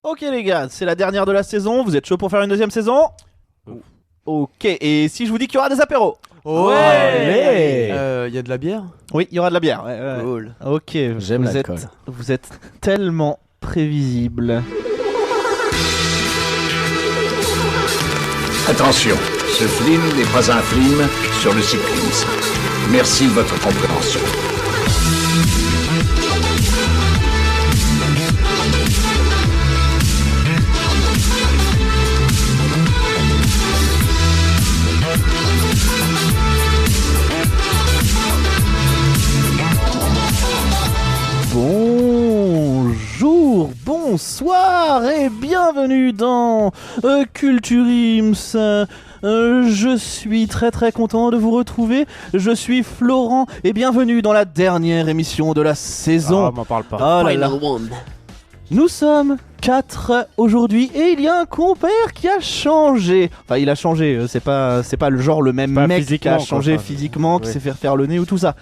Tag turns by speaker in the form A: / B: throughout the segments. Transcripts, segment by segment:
A: Ok les gars, c'est la dernière de la saison, vous êtes chaud pour faire une deuxième saison? Ok, et si je vous dis qu'il y aura des apéros?
B: Ouais. Y a de la bière?
A: Oui, il y aura de la bière. Ouais.
B: Cool.
A: Ok,
C: J'aime
A: vous
C: l'alcool.
A: vous êtes tellement prévisible.
D: Attention, ce film n'est pas un film sur le cyclisme. Merci de votre compréhension.
A: Bonjour, bonsoir et bienvenue dans Culture Ims. Je suis très content de vous retrouver. Je suis Florent et bienvenue dans la dernière émission de la saison.
C: Ah, m'en parle pas.
A: Oh là là. Nous sommes 4 aujourd'hui et il y a un compère qui a changé. Enfin, il a changé, c'est pas le genre le même
C: Pas
A: mec qui a
C: physiquement,
A: changé
C: quoi.
A: physiquement, qui
C: Ouais.
A: s'est fait refaire le nez ou tout ça.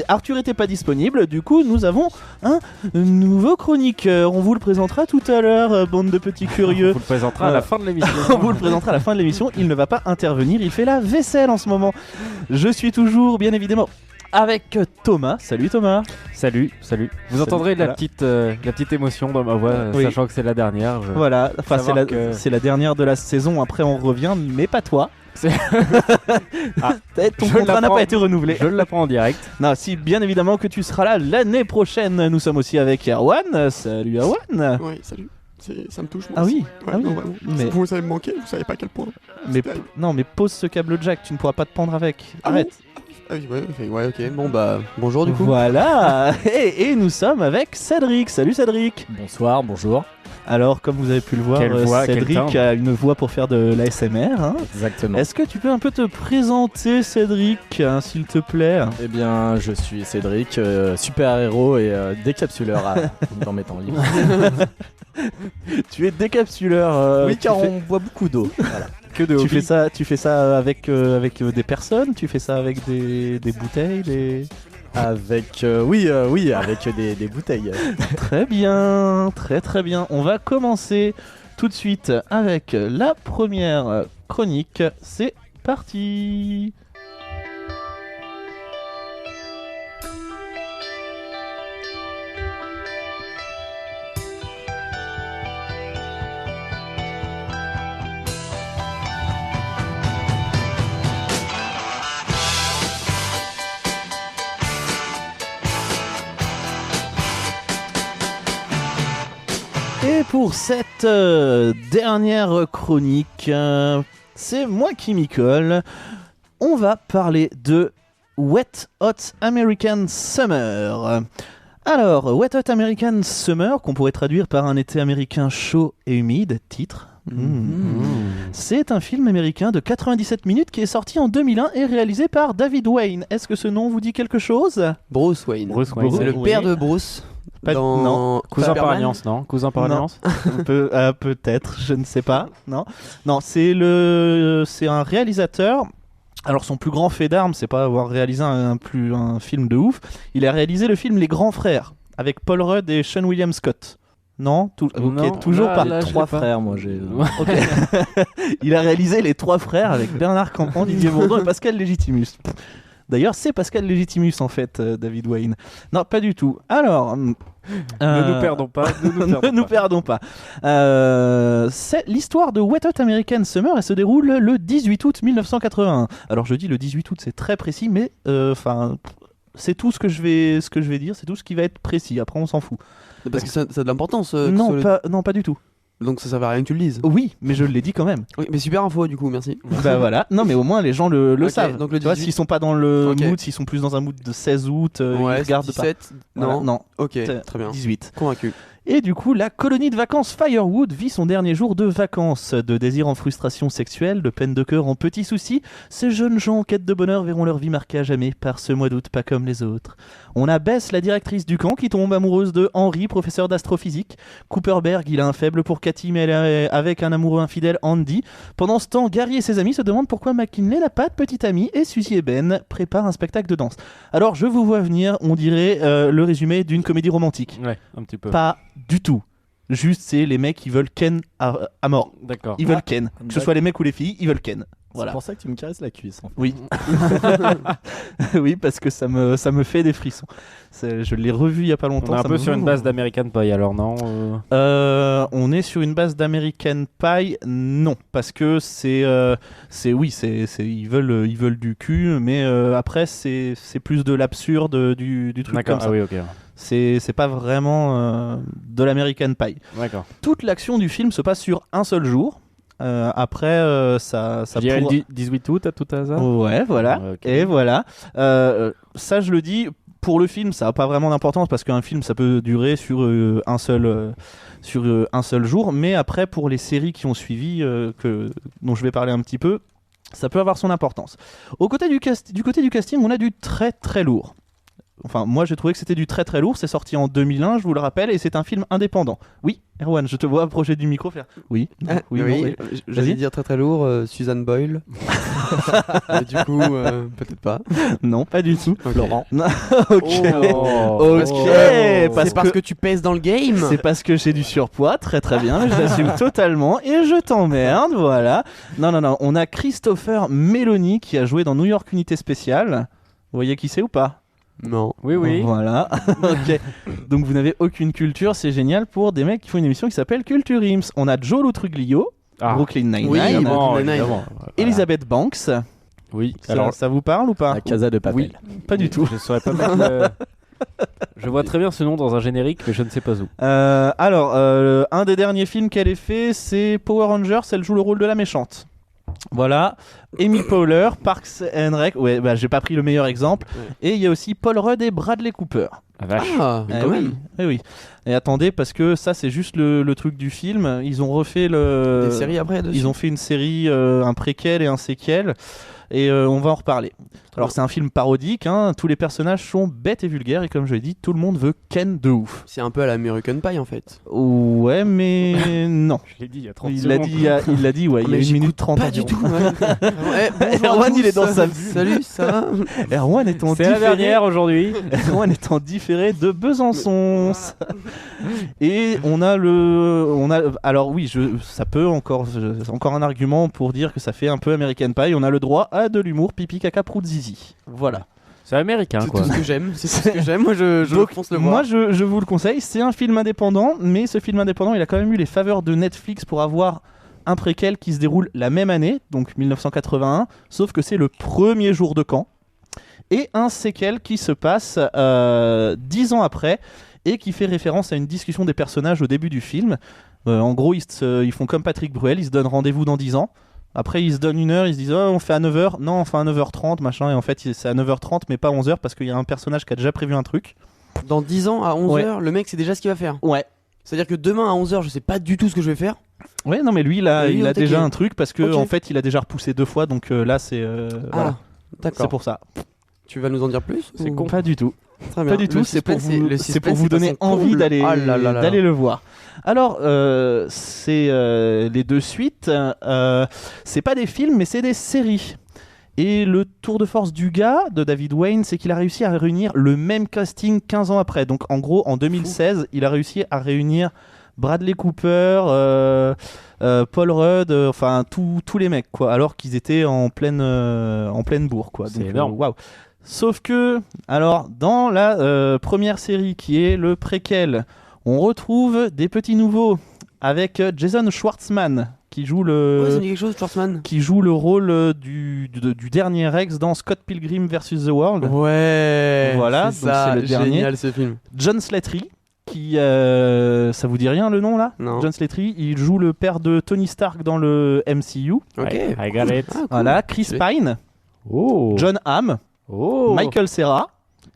A: Arthur était pas disponible, du coup nous avons un nouveau chroniqueur. On vous le présentera tout à l'heure, bande de petits
C: On
A: curieux.
C: vous le présentera à la fin de l'émission.
A: On vous le présentera à la fin de l'émission. Il ne va pas intervenir, il fait la vaisselle en ce moment. Je suis toujours, bien évidemment, avec Thomas. Salut Thomas.
C: Salut. Vous entendrez
A: voilà.
C: la petite émotion dans ma voix,
A: Oui.
C: sachant que c'est la dernière.
A: Voilà, enfin
C: Savoir que-
A: c'est la dernière de la saison. Après on revient, mais pas toi.
C: C'est- Ah,
A: Ton
C: je
A: contrat n'a
C: l'apprends.
A: pas été renouvelé.
C: Je l'apprends en direct.
A: Non, si bien évidemment que tu seras là l'année prochaine. Nous sommes aussi avec Erwan. Salut Erwan.
B: Oui, salut. Ça me touche, moi.
A: Ah
B: aussi.
A: oui,
B: Ouais,
A: ah oui.
B: non, vraiment.
A: Mais-
B: Vous savez me manquer, vous savez pas à quel point.
A: Mais non, mais pose ce câble jack. Tu ne pourras pas te pendre avec.
B: Ah
A: Arrête.
B: Ah oui, ouais, ok. Bon, bah, bonjour du coup.
A: Voilà. et nous sommes avec Cédric. Salut Cédric.
C: Bonsoir, bonjour.
A: Alors, comme vous avez pu le voir,
C: Quelle voix, quel
A: Cédric
C: timbre.
A: a une voix pour faire de l'ASMR. Hein.
C: Exactement.
A: Est-ce que tu peux un peu te présenter, Cédric, hein, s'il te plaît?
E: Eh bien, je suis Cédric, super-héros et décapsuleur dans mes temps libres.
A: Tu es décapsuleur.
E: oui,
A: tu
E: car
A: fais-
E: on boit beaucoup d'eau. Voilà.
C: Que de
A: Tu fais ça avec des personnes? Tu fais ça avec des bouteilles?
E: Avec, avec des bouteilles.
A: Très bien, très bien. On va commencer tout de suite avec la première chronique. C'est parti. Et pour cette dernière chronique, c'est moi qui m'y colle. On va parler de Wet Hot American Summer. Alors, Wet Hot American Summer, qu'on pourrait traduire par un été américain chaud et humide, titre. C'est un film américain de 97 minutes qui est sorti en 2001 et réalisé par David Wayne. Est-ce que ce nom vous dit quelque chose?
B: Bruce Wayne.
C: Bruce Wayne.
B: C'est le
A: Oui.
B: père de Bruce.
A: Pas-
B: dans
A: non.
C: Cousin par
B: Superman.
C: alliance, non? Cousin par
A: Non.
C: alliance?
A: Peut-être, je ne sais pas. Non, c'est un réalisateur. Alors son plus grand fait d'armes, c'est pas avoir réalisé un film de ouf. Il a réalisé le film Les Grands Frères avec Paul Rudd et Sean William Scott. Non, ok,
C: Non,
A: toujours
C: là,
A: pas.
C: là, je
E: Trois
C: sais pas.
E: frères, moi j'ai.
A: Ok. Il a réalisé Les Trois Frères avec Bernard Campan, Didier Bourdon et Pascal Légitimus. D'ailleurs, c'est Pascal Légitimus en fait, David Wayne. Non, pas du tout. Alors,
C: Ne nous perdons pas.
A: ne nous perdons pas. C'est l'histoire de Wet Hot American Summer. Elle se déroule le 18 août 1981. Alors je dis le 18 août, c'est très précis, mais c'est tout ce que je vais dire, c'est tout ce qui va être précis. Après, on s'en fout.
B: Parce que ça a de l'importance. que ce
A: Non,
B: soit
A: non, pas du tout.
B: Donc ça servait à rien que tu le dises.
A: Oui, mais je l'ai dit quand même.
B: Oui, mais super info du coup, merci.
A: Bah voilà. Non, mais au moins les gens le
B: Ok,
A: savent.
B: donc le
A: Tu vois,
B: 18.
A: s'ils sont pas dans le
B: Ok.
A: mood, s'ils sont plus dans un mood de 16 août, ils
B: Ouais,
A: regardent pas.
B: 17.
A: Voilà,
B: Non.
A: non.
B: Ok, très bien.
A: 18.
B: Convaincu.
A: Et du coup, la colonie de vacances Firewood vit son dernier jour de vacances. De désir en frustration sexuelle, de peine de cœur en petits soucis, ces jeunes gens en quête de bonheur verront leur vie marquée à jamais par ce mois d'août pas comme les autres. On a Bess, la directrice du camp, qui tombe amoureuse de Henry, professeur d'astrophysique. Cooperberg, il a un faible pour Cathy, mais elle est avec un amoureux infidèle, Andy. Pendant ce temps, Gary et ses amis se demandent pourquoi McKinley n'a pas de petite amie, et Suzy et Ben préparent un spectacle de danse. Alors, je vous vois venir, on dirait le résumé d'une comédie romantique.
C: Ouais, un petit peu.
A: Pas du tout. Juste, c'est les mecs qui veulent ken à mort.
C: D'accord.
A: Ils veulent ken. Que ce soit les mecs ou les filles, ils veulent ken. Voilà.
E: C'est pour ça que tu me caresses la cuisse. En fait.
A: Oui. Oui, parce que ça me fait des frissons. Je l'ai revu il y a pas longtemps.
C: On est un
A: ça
C: peu
A: me-
C: sur une base d'American Pie alors, non
A: On est sur une base d'American Pie, non, parce que ils veulent du cul, mais après c'est plus de l'absurde du truc
C: D'accord,
A: comme ça.
C: ah oui, ok.
A: C'est pas vraiment de l'American Pie.
C: D'accord.
A: Toute l'action du film se passe sur un seul jour. Après, ça
C: Je dirais
A: pourra-
C: le 18 août à tout hasard.
A: Ouais, voilà.
C: Ouais, ok.
A: Et voilà. Ça, je le dis, pour le film, ça n'a pas vraiment d'importance parce qu'un film, ça peut durer sur un seul jour. Mais après, pour les séries qui ont suivi, dont je vais parler un petit peu, ça peut avoir son importance. Du côté du casting, on a du très très lourd. Enfin, moi, j'ai trouvé que c'était du très très lourd. C'est sorti en 2001, je vous le rappelle, et c'est un film indépendant. Oui, Erwan, je te vois approcher du micro faire. Oui, non, oui, non, oui.
B: J'allais
A: Vas-y.
B: dire très très lourd, Suzanne Boyle. Du coup, peut-être pas.
A: Non, pas du tout.
B: Ok.
E: Laurent.
A: Ok.
C: Oh.
A: Ok,
B: C'est
A: parce
B: parce
A: que
B: que tu pèses dans le game.
A: c'est parce que j'ai du surpoids, très très bien, je l'assume totalement et je t'emmerde, voilà. Non, on a Christopher Meloni qui a joué dans New York Unité Spéciale. Vous voyez qui c'est ou pas?
B: Non.
C: Oui, oui.
A: Voilà, ok. Donc vous n'avez aucune culture, c'est génial pour des mecs qui font une émission qui s'appelle Culture Ims. On a Joe Lutruglio,
C: Ah.
A: Brooklyn Nine-Nine,
B: Oui,
C: Évidemment,
B: Nine-Nine.
C: évidemment.
A: Elizabeth Banks.
C: Oui,
A: Ça, ça vous parle ou pas?
E: La Casa de Papel.
C: Oui.
A: Pas du tout.
C: Je saurais pas mettre le- Je vois très bien ce nom dans un générique, mais je ne sais pas où.
A: Un des derniers films qu'elle ait fait, c'est Power Rangers. Elle joue le rôle de la méchante. Voilà. Amy Poehler, Parks and Rec. Ouais, bah, j'ai pas pris le meilleur exemple.
B: Ouais.
A: Et il y a aussi Paul Rudd et Bradley Cooper.
C: La vache.
B: Ah,
A: Eh
B: quand
A: oui.
B: même.
A: Oui. Et attendez, parce que ça, c'est juste le truc du film. Ils ont refait
B: Des séries après dessus.
A: Ils ont fait une série, un préquel et un séquel. Et on va en reparler. Alors, c'est un film parodique. Hein. Tous les personnages sont bêtes et vulgaires. Et comme je l'ai dit, tout le monde veut Ken de ouf.
B: C'est un peu à l'American Pie en fait.
A: Ouais, mais non.
C: Je l'ai dit il y a 30
A: Il l'a dit, il l'a dit, ouais, il y a
B: Mais
A: 1 minute 30
B: Pas du
A: environ.
B: tout. Ouais. Bonjour à
A: Erwan,
B: tous.
A: il est dans sa bulle.
B: Salut, ça va?
A: Erwan est en
C: C'est la dernière aujourd'hui.
A: Erwan est en différé de Besançon. Et alors oui, ça peut encore un argument pour dire que ça fait un peu American Pie. On a le droit à de l'humour, pipi, caca, prout, zizi. Voilà.
C: C'est américain,
B: C'est
C: quoi.
B: tout ce que j'aime. C'est tout ce que j'aime. Moi, je
A: Donc,
B: fonce le
A: moi,
B: voir.
A: je vous le conseille. C'est un film indépendant, mais ce film indépendant, il a quand même eu les faveurs de Netflix pour avoir un préquel qui se déroule la même année, donc 1981, sauf que c'est le premier jour de camp, et un séquel qui se passe 10 ans après et qui fait référence à une discussion des personnages au début du film. En gros, ils font comme Patrick Bruel, ils se donnent rendez-vous dans 10 ans. Après, ils se donnent une heure, ils se disent oh, on fait à 9h, non, on fait à 9h30, machin, et en fait, c'est à 9h30, mais pas 11h parce qu'il y a un personnage qui a déjà prévu un truc.
B: Dans 10 ans, à 11h,
A: Ouais.
B: le mec sait déjà ce qu'il va faire.
A: Ouais.
B: C'est-à-dire que demain à 11h, je sais pas du tout ce que je vais faire.
A: Ouais, non, mais lui, il a
B: Et lui,
A: il a
B: ok.
A: déjà un truc parce que
B: Ok.
A: en fait, il a déjà repoussé 2 fois, donc là, c'est voilà.
B: Ah, d'accord.
A: C'est pour ça.
B: Tu vas nous en dire plus?
C: C'est
B: ou-
C: con.
A: Pas du tout.
B: Très bien.
A: Pas du tout.
B: Le
A: C'est pour
B: suspense est-
A: vous,
B: le
A: c'est pour
B: suspense
A: vous
B: est à
A: donner
B: son
A: envie
B: comble.
A: d'aller
B: Ah là là là.
A: d'aller le voir. Alors, c'est les deux suites. C'est pas des films, mais c'est des séries. Et le tour de force du gars, de David Wayne, c'est qu'il a réussi à réunir le même casting 15 ans après. Donc, en gros, en 2016, il a réussi à réunir Bradley Cooper, Paul Rudd, enfin tous les mecs, quoi, alors qu'ils étaient en pleine bourre, quoi.
C: C'est
A: Donc,
C: énorme.
A: waouh. Sauf que, alors, dans la première série qui est le préquel, on retrouve des petits nouveaux avec Jason Schwartzman qui joue
B: Ouais, ça
A: le
B: me dit quelque chose, Schwartzman.
A: rôle du dernier Rex dans Scott Pilgrim vs The World.
B: Ouais.
A: Voilà,
B: c'est
A: donc
B: ça,
A: c'est le dernier.
B: génial ce film.
A: John Slattery, qui ça vous dit rien le nom là?
B: Non.
A: John Slattery, il joue le père de Tony Stark dans le MCU.
B: Ok.
C: I got it.
B: Ah, cool.
A: Voilà, Chris
B: Oui.
A: Pine,
C: Oh.
A: John Hamm,
C: Oh.
A: Michael Cera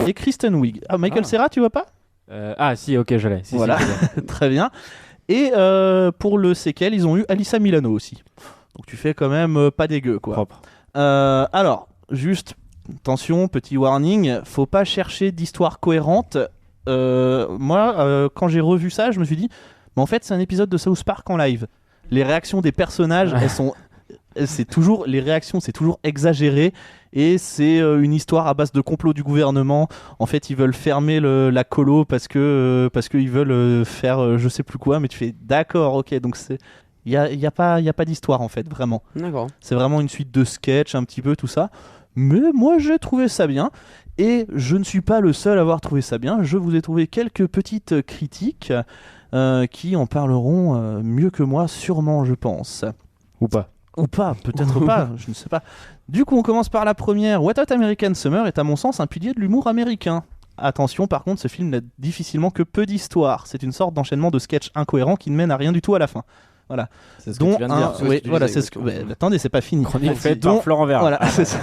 A: et Kristen Wiig. Ah, Michael
C: Ah.
A: Cera, tu vois pas?
C: Ah si, ok, je l'ai. Si,
A: Voilà.
C: si, je l'ai.
A: Très bien. Et pour le séquel, ils ont eu Alyssa Milano aussi. Donc tu fais quand même pas dégueu, quoi.
C: Propre.
A: Alors, juste, attention, petit warning, faut pas chercher d'histoire cohérente. Moi, quand j'ai revu ça, je me suis dit, mais en fait, c'est un épisode de South Park en live. Les réactions des personnages, c'est toujours les réactions, c'est toujours exagéré. Et c'est une histoire à base de complot du gouvernement. En fait, ils veulent fermer la colo parce qu'ils veulent faire je sais plus quoi. Mais tu fais d'accord, ok. Donc il y a pas d'histoire en fait, vraiment.
B: D'accord.
A: C'est vraiment une suite de sketchs, un petit peu tout ça. Mais moi, j'ai trouvé ça bien. Et je ne suis pas le seul à avoir trouvé ça bien. Je vous ai trouvé quelques petites critiques qui en parleront mieux que moi, sûrement, je pense.
C: Ou pas.
A: Ou pas, peut-être pas, je ne sais pas. Du coup, on commence par la première. Wet Hot American Summer est à mon sens un pilier de l'humour américain. Attention, par contre, ce film n'a difficilement que peu d'histoire. C'est une sorte d'enchaînement de sketchs incohérents qui ne mène à rien du tout à la fin. Voilà.
E: C'est ce que tu viens de dire.
A: Oui, voilà, c'est ce que... attendez, c'est pas fini.
C: Chronique faite par Florent Verra.
A: Voilà, c'est ça.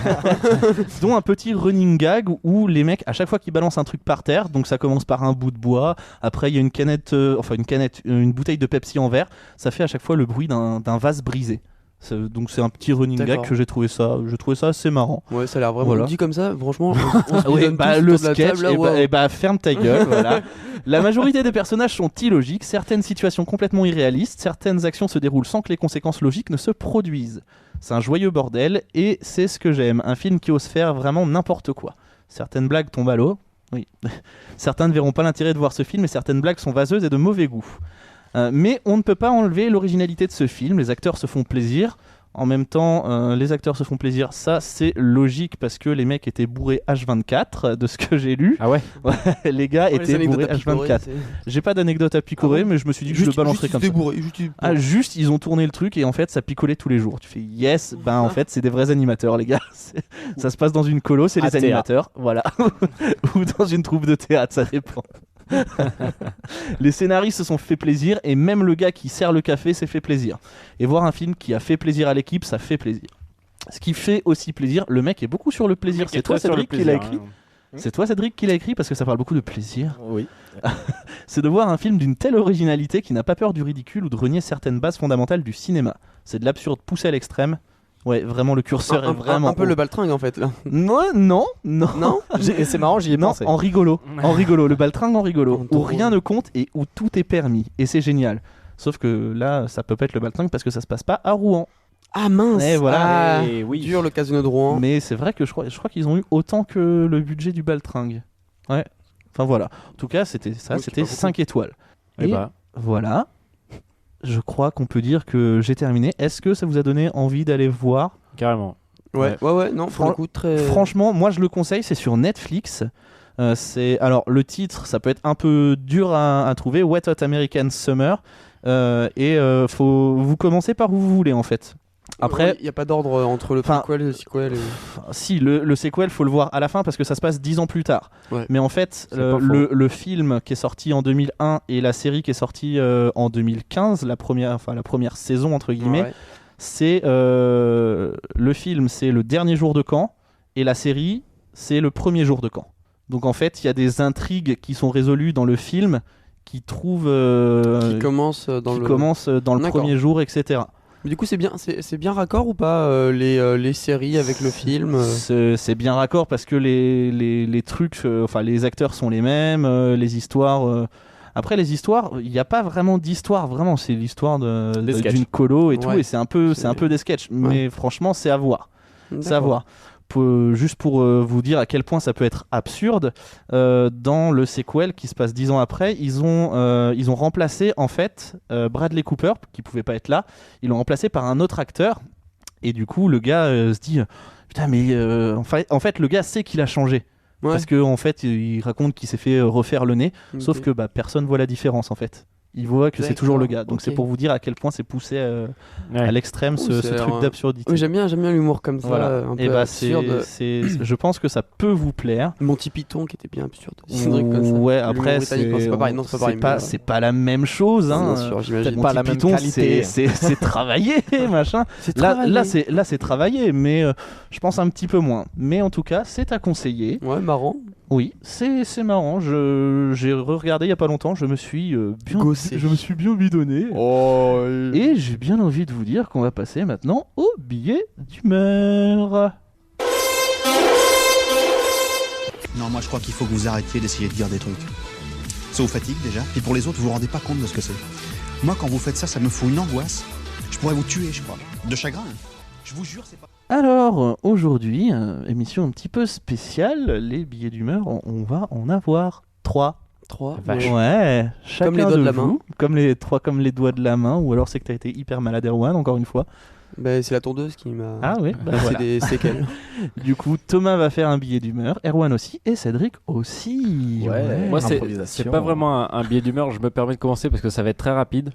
A: Dont un petit running gag où les mecs, à chaque fois qu'ils balancent un truc par terre, donc ça commence par un bout de bois, après il y a une bouteille de Pepsi en verre, ça fait à chaque fois le bruit d'un vase brisé. Donc c'est un petit running gag que j'ai trouvé ça assez marrant.
B: Ouais, ça a l'air vraiment dit comme ça, franchement. On se
A: ouais,
B: donne
A: bah,
B: tous
A: le
B: autour de la
A: sketch,
B: table, là,
A: ferme ta gueule, voilà. La majorité des personnages sont illogiques, certaines situations complètement irréalistes, certaines actions se déroulent sans que les conséquences logiques ne se produisent. C'est un joyeux bordel et c'est ce que j'aime, un film qui ose faire vraiment n'importe quoi. Certaines blagues tombent à l'eau, oui. Certains ne verront pas l'intérêt de voir ce film et certaines blagues sont vaseuses et de mauvais goût. Mais on ne peut pas enlever l'originalité de ce film, les acteurs se font plaisir. En même temps, les acteurs se font plaisir, ça c'est logique parce que les mecs étaient bourrés H24 de ce que j'ai lu.
C: Ah ouais,
A: les gars étaient bourrés H24. J'ai pas d'anecdote à picorer, mais je me suis dit que je le balancerais comme ça. Juste ils ont tourné le truc et en fait ça picolait tous les jours. Tu fais yes, ben en fait c'est des vrais animateurs les gars. Ça se passe dans une colo, c'est les animateurs, voilà. Ou dans une troupe de théâtre, ça dépend. Les scénaristes se sont fait plaisir et même le gars qui sert le café s'est fait plaisir. Et voir un film qui a fait plaisir à l'équipe, ça fait plaisir. Ce qui fait aussi plaisir, le mec est beaucoup sur le plaisir. C'est toi Cédric qui l'a écrit. C'est toi Cédric qui l'a écrit parce que ça parle beaucoup de plaisir.
E: Oui.
A: C'est de voir un film d'une telle originalité qui n'a pas peur du ridicule ou de renier certaines bases fondamentales du cinéma. C'est de l'absurde poussé à l'extrême. Ouais, vraiment le curseur est vraiment
B: un peu le baltringue en fait là.
A: Non.
E: C'est marrant, j'y ai pensé.
A: En rigolo, le baltringue en rigolo, où rien ne compte et où tout est permis et c'est génial. Sauf que là, ça peut pas être le baltringue parce que ça se passe pas à Rouen.
B: Ah mince.
A: Et voilà.
C: Oui.
B: Dur le casino de Rouen.
A: Mais c'est vrai que je crois qu'ils ont eu autant que le budget du baltringue. Ouais. Enfin voilà. En tout cas, c'était ça,
B: Oui,
A: c'était 5 étoiles.
C: Et bah
A: voilà. Je crois qu'on peut dire que j'ai terminé. Est-ce que ça vous a donné envie d'aller voir ?
C: carrément.
B: Ouais, non, pour le coup, très.
A: Franchement, moi je le conseille, c'est sur Netflix. Alors le titre, ça peut être un peu dur à trouver, Wet Hot American Summer. Faut vous commencer par où vous voulez en fait. Après,
B: il n'y a pas d'ordre entre le prequel et le sequel.
A: Si, le sequel, faut le voir à la fin parce que ça se passe 10 ans plus tard.
B: Ouais.
A: Mais en fait, le film qui est sorti en 2001 et la série qui est sortie en 2015, la première saison entre guillemets, c'est le film, c'est le dernier jour de camp et la série, c'est le premier jour de camp. Donc en fait, il y a des intrigues qui sont résolues dans le film qui commencent dans le premier jour, etc.
B: Mais du coup, c'est bien raccord ou pas les séries avec le film
A: C'est bien raccord parce que les trucs, les acteurs sont les mêmes, les histoires. Après, les histoires, il n'y a pas vraiment d'histoire, vraiment. C'est l'histoire d'une colo et tout, et c'est un peu des sketchs. Mais franchement, c'est à voir. C'est à voir. Juste pour vous dire à quel point ça peut être absurde, dans le sequel qui se passe 10 ans après, ils ont remplacé en fait Bradley Cooper, qui pouvait pas être là, ils l'ont remplacé par un autre acteur, et du coup le gars se dit putain mais en fait le gars sait qu'il a changé. Parce que en fait il raconte qu'il s'est fait refaire le nez, sauf que personne voit la différence en fait. Il voit que c'est toujours le gars. Donc c'est pour vous dire à quel point c'est poussé à l'extrême ce truc d'absurdité.
B: Oui, j'aime bien l'humour comme ça,
A: voilà.
B: un peu absurde.
A: Je pense que ça peut vous plaire.
B: Monty Python qui était bien absurde.
A: Ouais, après c'est pas la même chose. Hein.
B: Bien sûr, j'imagine.
A: Monty
E: pas la même
A: Python,
E: qualité.
A: c'est travaillé, machin. Là c'est travaillé, mais je pense un petit peu moins. Mais en tout cas, c'est à conseiller.
B: Ouais, marrant.
A: Oui, c'est marrant. J'ai regardé il y a pas longtemps. Je me suis bien bidonné. Et j'ai bien envie de vous dire qu'on va passer maintenant au billet d'humeur.
F: Non, moi je crois qu'il faut que vous arrêtiez d'essayer de dire des trucs. Ça vous fatigue déjà, et pour les autres, vous vous rendez pas compte de ce que c'est. Moi, quand vous faites ça, ça me fout une angoisse. Je pourrais vous tuer, je crois. De chagrin. Je vous jure, c'est pas.
A: Alors, aujourd'hui, émission un petit peu spéciale. Les billets d'humeur, on va en avoir 3.
B: 3.
C: Vache.
A: Ouais, chacun
B: les doigts de la
A: vous,
B: main.
A: comme les doigts de la main, ou alors c'est que t'as été hyper malade, Erwan, encore une fois.
B: Bah, c'est la tondeuse qui m'a.
A: Ah oui, bah
B: c'est
A: voilà.
B: des séquelles.
A: Du coup, Thomas va faire un billet d'humeur, Erwan aussi, et Cédric aussi.
E: Ouais.
C: Moi, c'est
E: Improvisation.
C: pas vraiment un billet d'humeur. Je me permets de commencer parce que ça va être très rapide.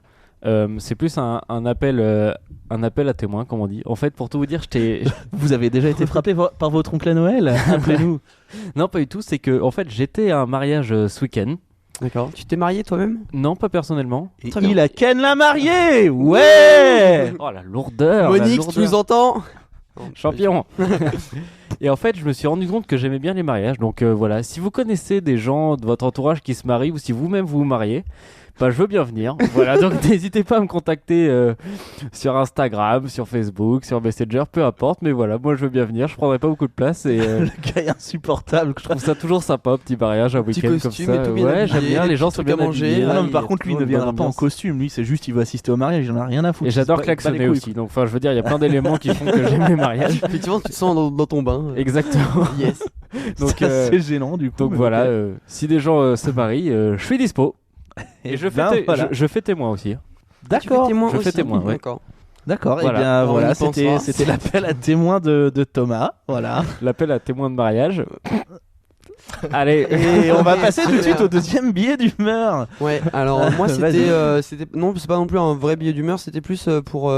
C: C'est plus un appel à témoins, comme on dit. En fait, pour tout vous dire,
A: Vous avez déjà été frappé par votre oncle à Noël? Appelez-nous.
C: non, pas du tout. C'est que, en fait, j'étais à un mariage ce week-end.
B: D'accord. Tu t'es marié toi-même?
C: Non, pas personnellement.
A: Et
B: Très bien.
A: il a Ken la mariée. Ouais.
C: Oh, la lourdeur. la
B: Monique, tu
C: lourdeur.
B: nous entends?
C: Champion. Et en fait, je me suis rendu compte que j'aimais bien les mariages. Donc voilà, si vous connaissez des gens de votre entourage qui se marient ou si vous-même vous vous mariez, bah, je veux bien venir. Voilà, donc n'hésitez pas à me contacter sur Instagram, sur Facebook, sur Messenger, peu importe. Mais voilà, moi je veux bien venir. Je prendrai pas beaucoup de place et
A: Le gars est insupportable.
C: je trouve ça toujours sympa, petit mariage, un
B: Petit
C: week-end comme
B: costume
C: ça.
B: et tout bien
C: Ouais, j'aime
B: habillé,
C: bien. Les gens
B: des
C: sont
B: trucs
C: bien
B: à manger.
C: habillés.
A: Non,
B: Ah,
A: mais
B: il
A: par
B: y a
A: contre, lui
C: toujours
A: ne
C: une
A: viendra
C: bonne
A: pas en
C: ambiance.
A: costume. Lui, c'est juste, il va assister au mariage. Il en a rien à foutre.
C: Et j'adore
A: Il se bat les
C: klaxonner
A: couilles,
C: aussi. Donc, enfin, je veux dire, il y a plein d'éléments qui font que j'aime les mariages.
B: Effectivement, tu te sens dans ton bain.
C: Exactement.
B: Yes.
C: Donc,
A: C'est assez gênant du coup.
C: Donc
A: mais
C: voilà,
A: ok.
C: si des gens se marient, je suis dispo. Et je
A: ben,
C: fais,
A: voilà.
C: je fais témoin aussi.
A: D'accord.
C: je fais témoin, ouais.
B: D'accord.
A: D'accord. Et
C: Voilà.
A: bien
B: On
A: voilà,
B: y pensera.
A: c'était l'appel à témoin de Thomas. Voilà.
C: L'appel à témoin de mariage. Allez,
A: Et on va passer tout de suite au deuxième billet d'humeur.
B: Ouais, alors moi
A: Vas-y.
B: c'était non, c'est pas non plus un vrai billet d'humeur, c'était plus pour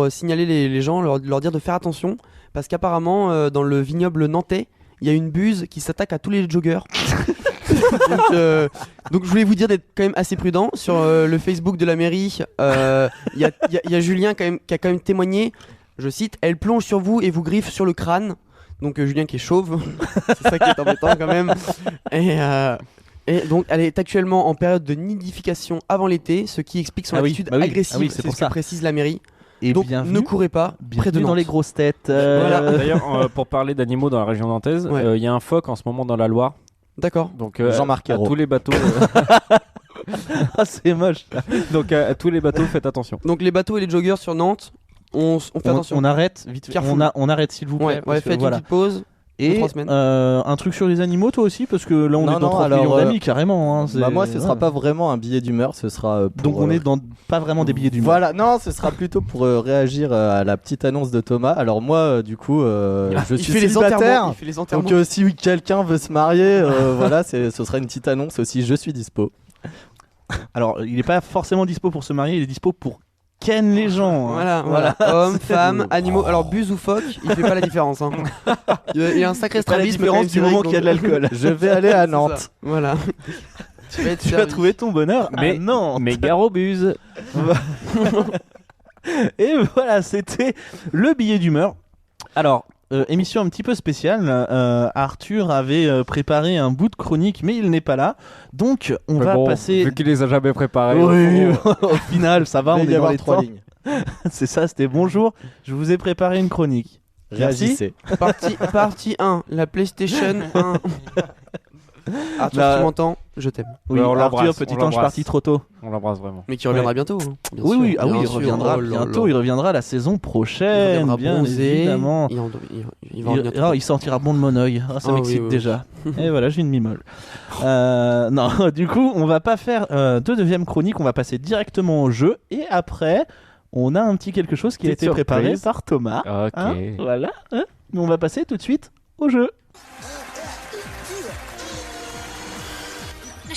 B: signaler les gens, leur dire de faire attention parce qu'apparemment dans le vignoble nantais, il y a une buse qui s'attaque à tous les joggers. donc je voulais vous dire d'être quand même assez prudent sur le Facebook de la mairie. Il y a Julien qui a quand même témoigné. Je cite: elle plonge sur vous et vous griffe sur le crâne. Donc Julien qui est chauve, c'est ça qui est embêtant quand même. Et donc elle est actuellement en période de nidification avant l'été, ce qui explique son
A: Ah oui,
B: attitude
A: bah oui,
B: agressive.
A: ah oui, c'est
B: c'est
A: pour
B: ce
A: ça.
B: que précise la mairie.
A: Et
B: Donc
A: bienvenue,
B: ne courez pas près de
A: bienvenue dans
B: Nantes.
A: les grosses têtes.
B: Voilà.
C: d'ailleurs, pour parler d'animaux dans la région nantaise, il
B: Ouais.
C: y a un phoque en ce moment dans la Loire.
B: D'accord.
C: Donc
E: Jean-Marc
C: à
E: Ayrault.
C: tous les bateaux.
A: Ah, c'est moche.
C: Donc à tous les bateaux, faites attention.
B: Donc les bateaux et les joggers sur Nantes, on fait attention.
A: On arrête vite.
B: Careful.
A: On arrête s'il vous plaît.
B: Ouais,
A: parce que
B: faites
A: voilà.
B: une petite pause.
A: Et
B: 2-3 semaines.
A: un truc sur les animaux, toi aussi, parce que là on
E: Non,
A: est dans
E: non,
A: 30
E: alors,
A: millions d'amis carrément. Hein,
E: Bah moi, ce sera
A: ouais.
E: pas vraiment un billet d'humeur, ce sera pour,
A: Donc on est dans pas vraiment des billets d'humeur.
E: Voilà, non, ce sera plutôt pour réagir à la petite annonce de Thomas. Alors moi, du coup, je
B: Il
E: suis
B: fait les
E: célibataire.
B: enterrements. Il fait les enterrements.
E: Donc si quelqu'un veut se marier, voilà, ce sera une petite annonce aussi. Je suis dispo.
A: Alors il est pas forcément dispo pour se marier, il est dispo pour ken les gens. hein.
B: Voilà. Hommes, femmes, animaux. Alors buse ou phoque, il fait pas la différence. Hein. Il y a un sacré
A: C'est pas la
B: strabisme
A: différence
B: quand même,
A: du moment
B: Cédric,
A: qu'il y a de l'alcool.
E: Je vais aller à
B: donc-
E: Nantes.
B: C'est ça. Voilà. Tu vas être
A: Tu vas
B: servi.
A: trouver ton bonheur à
C: Mais-
A: Nantes.
C: Mais gare aux buses.
A: Et voilà, c'était le billet d'humeur. Alors, émission un petit peu spéciale. Arthur avait préparé un bout de chronique, mais il n'est pas là. Donc, on
C: Mais
A: va
C: bon,
A: passer.
C: Vu qu'il les a jamais préparés.
A: Oui, au final, ça va,
E: Il
A: on
E: va y
A: est dans
E: avoir
A: les
E: 3
A: temps.
E: lignes.
A: C'est ça, c'était bonjour. Je vous ai préparé une chronique.
E: Réagissez.
B: Partie 1, la PlayStation 1. Arthur,
A: Bah,
B: tu m'entends? Je t'aime.
A: Oui,
C: on
A: Arthur,
C: l'embrasse,
A: petit
C: on
A: ange
C: l'embrasse.
A: parti trop tôt.
C: On l'embrasse vraiment.
B: Mais qui reviendra bientôt. Hein, bien
A: Oui,
B: sûr,
A: oui, ah oui,
B: bien
A: il
B: sûr.
A: reviendra
B: Oh là
A: bientôt.
B: là.
A: Il reviendra la saison
B: Il
A: prochaine,
B: reviendra
A: bien
B: bronzé,
A: évidemment.
B: Il va revenir tout.
A: Il sortira bon de mon oeil. Ah, ça
B: Ah,
A: m'excite
B: oui, oui,
A: déjà. Et voilà, j'ai une mimole. Non, du coup, on va pas faire de deuxième chronique. On va passer directement au jeu. Et après, on a un petit quelque chose qui a
C: Petite
A: été préparé
C: surprise.
A: par Thomas.
C: Ok.
A: Hein, voilà. Hein. Mais on va passer tout de suite au jeu.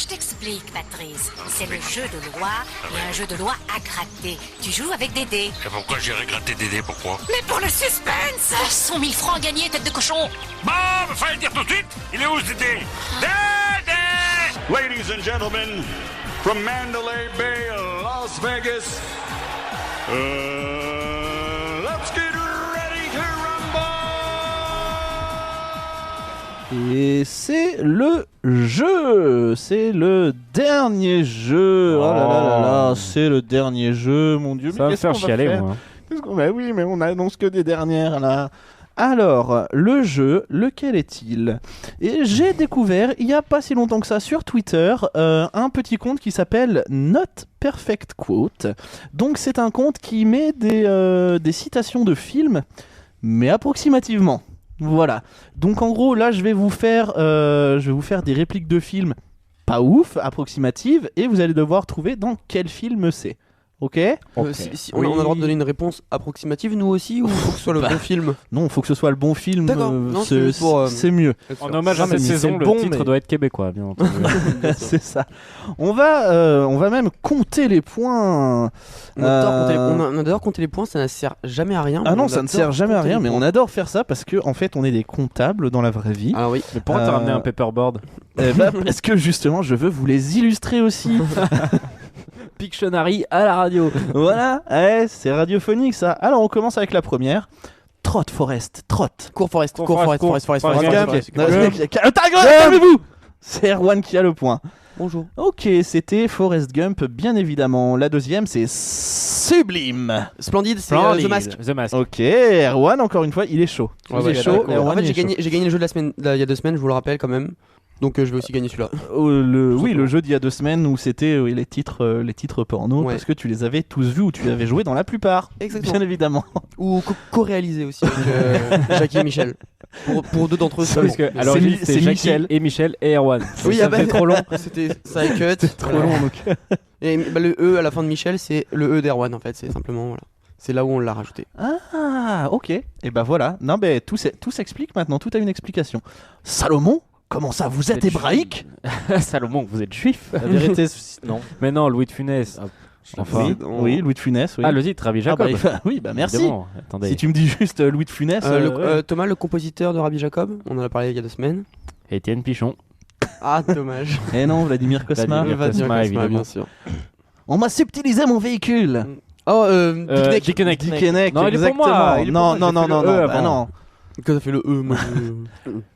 G: Je t'explique, Patrice. C'est le jeu de loi et un jeu de loi à gratter. Tu joues avec des dés.
H: Et pourquoi j'irais gratter Dédé, pourquoi?
G: Mais pour le suspense 100 000 francs gagnés, tête de cochon.
H: Bon, fallait le dire tout de suite. Il est où ce Dédé? Dédé!
I: Ladies and gentlemen, from Mandalay Bay, Las Vegas, let's get ready to rumble!
A: Et c'est le jeu. C'est le dernier jeu. Oh là là là là, c'est le dernier jeu, mon Dieu.
C: Ça va me
A: qu'est-ce
C: faire
A: qu'on
C: chialer,
A: faire
C: moi.
A: Qu'est-ce qu'on... Bah oui, mais on annonce que des dernières là. Alors, le jeu, lequel est-il? Et j'ai découvert, il n'y a pas si longtemps que ça, sur Twitter, un petit compte qui s'appelle Not Perfect Quote. Donc c'est un compte qui met des citations de films, mais approximativement. Voilà. Donc en gros, là, je vais vous faire des répliques de films pas ouf, approximatives, et vous allez devoir trouver dans quel film c'est. Ok.
B: Si on a le droit de donner une réponse approximative, nous aussi, ou faut que ce soit le bon film?
A: Non, il faut que ce soit le bon film.
B: D'accord. Non,
A: c'est mieux.
C: En hommage à cette saison, le titre doit être québécois, bien entendu.
A: C'est ça. On va même compter les points.
B: On adore compter les points, ça ne sert jamais à rien.
A: Ah non, ça ne sert jamais à rien, mais on adore faire ça parce que en fait, on est des comptables dans la vraie vie.
B: Ah oui.
C: Mais pourquoi t'as ramené un paperboard?
A: Parce que justement, je veux vous les illustrer aussi.
C: Pictionary à la radio.
A: Voilà, c'est radiophonique ça. Alors, on commence avec la première. Trot, Forest, trot.
B: Cours Forest.
A: Calmez-vous. C'est Erwan qui a le point.
B: Bonjour.
A: Ok, c'était Forrest Gump, bien évidemment. La deuxième, c'est Sublime.
B: Splendide, c'est The Mask.
C: The Mask.
A: Ok, Erwan, encore une fois, il est chaud.
B: Il est chaud. En fait, j'ai gagné le jeu de la semaine, il y a 2 semaines, je vous le rappelle quand même. Donc je vais aussi gagner celui-là.
A: Oui, le jeu d'il y a 2 semaines où c'était les titres porno, parce que tu les avais tous vus ou tu les avais joués dans la plupart.
B: Exactement.
A: Bien évidemment.
B: Ou co-réalisé aussi avec Jackie et Michel. Pour 2 d'entre eux.
C: Parce que alors c'est Jackie et Michel et Erwan.
B: Oui,
C: c'est trop long.
B: C'était ça et cut.
A: C'est trop long donc.
B: Et le E à la fin de Michel, c'est le E d'Erwan en fait, c'est simplement voilà. C'est là où on l'a rajouté.
A: Ah, ok. Et ben voilà. Non, mais tout s'explique maintenant. Tout a une explication. Salomon. Comment ça, vous êtes hébraïque?
C: Salomon, vous êtes juif?
E: La vérité, non.
C: Mais non, Louis de Funès.
A: Enfin, oui, Louis de Funès. Oui.
C: Ah, le titre, Rabbi Jacob.
A: Oui, merci.
C: Évidemment. Attendez.
A: Si tu me dis juste Louis de Funès.
B: Thomas, le compositeur de Rabbi Jacob, on en a parlé il y a 2 semaines.
C: Étienne Pichon.
B: Ah, dommage.
A: Eh non, Vladimir Cosma.
C: Évidemment.
B: Bien sûr.
A: On m'a subtilisé mon véhicule.
B: Oh,
C: Dickeneck. Non, il est pour
A: Exactement.
C: moi.
A: Non.
B: Que ça fait le E, moi.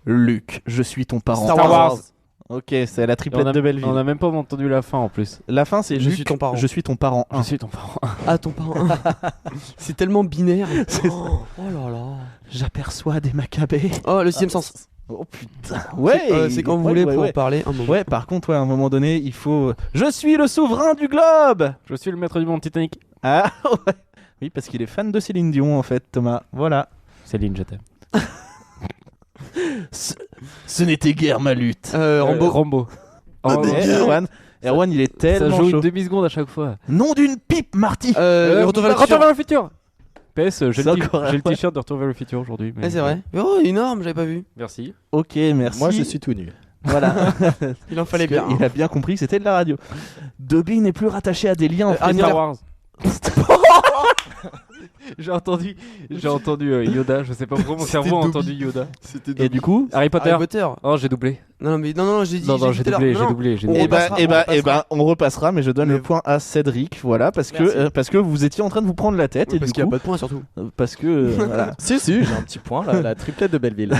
A: Luc, je suis ton parent.
B: Star Wars.
A: Ok, c'est la triplette de Belleville.
C: On a même pas entendu la fin en plus.
A: La fin, c'est
B: Je
A: Luc,
B: suis ton parent.
A: Je suis ton parent.
C: Je suis ton parent.
B: Ah, ton parent. C'est tellement binaire.
A: C'est
B: Oh là là.
A: J'aperçois des macabées.
B: Oh, le 6ème sens.
A: Oh putain. Ouais.
B: C'est quand vous voulez pour en parler un moment.
A: Ouais, par contre, à un moment donné, il faut. Je suis le souverain du globe.
C: Je suis le maître du monde Titanic.
A: Ah ouais. Oui, parce qu'il est fan de Céline Dion en fait, Thomas. Voilà.
C: Céline, je t'aime.
A: Ce n'était guère ma lutte.
C: Rambo.
A: Erwan, il est tellement
C: ça joue
A: chaud.
C: une demi-seconde à chaque fois.
A: Nom d'une pipe, Marty.
B: Retour vers le futur.
C: PS, j'ai
A: C'est
C: le
A: encore
C: t-shirt de Retour vers le futur aujourd'hui.
B: C'est vrai. Oh, énorme, j'avais pas vu.
C: Merci.
A: Ok, merci.
E: Moi, je suis tout nu.
A: Voilà.
B: Il en fallait bien.
A: Il a bien compris que c'était de la radio. Dobby n'est plus rattaché à des liens.
C: Star Wars. J'ai entendu Yoda, je sais pas pourquoi mon cerveau a entendu Yoda.
A: Et du coup,
C: Harry Potter.
B: Oh,
C: j'ai doublé.
B: Non, j'ai dit.
C: Non, j'ai doublé.
A: Eh ben, on repassera, mais je donne le point à Cédric, voilà, parce que vous étiez en train de vous prendre la tête.
B: Ouais,
A: et
B: parce
A: du
B: qu'il n'y a
A: coup,
B: pas de point surtout.
A: parce que voilà.
E: Si, j'ai un petit point, la triplette de Belleville.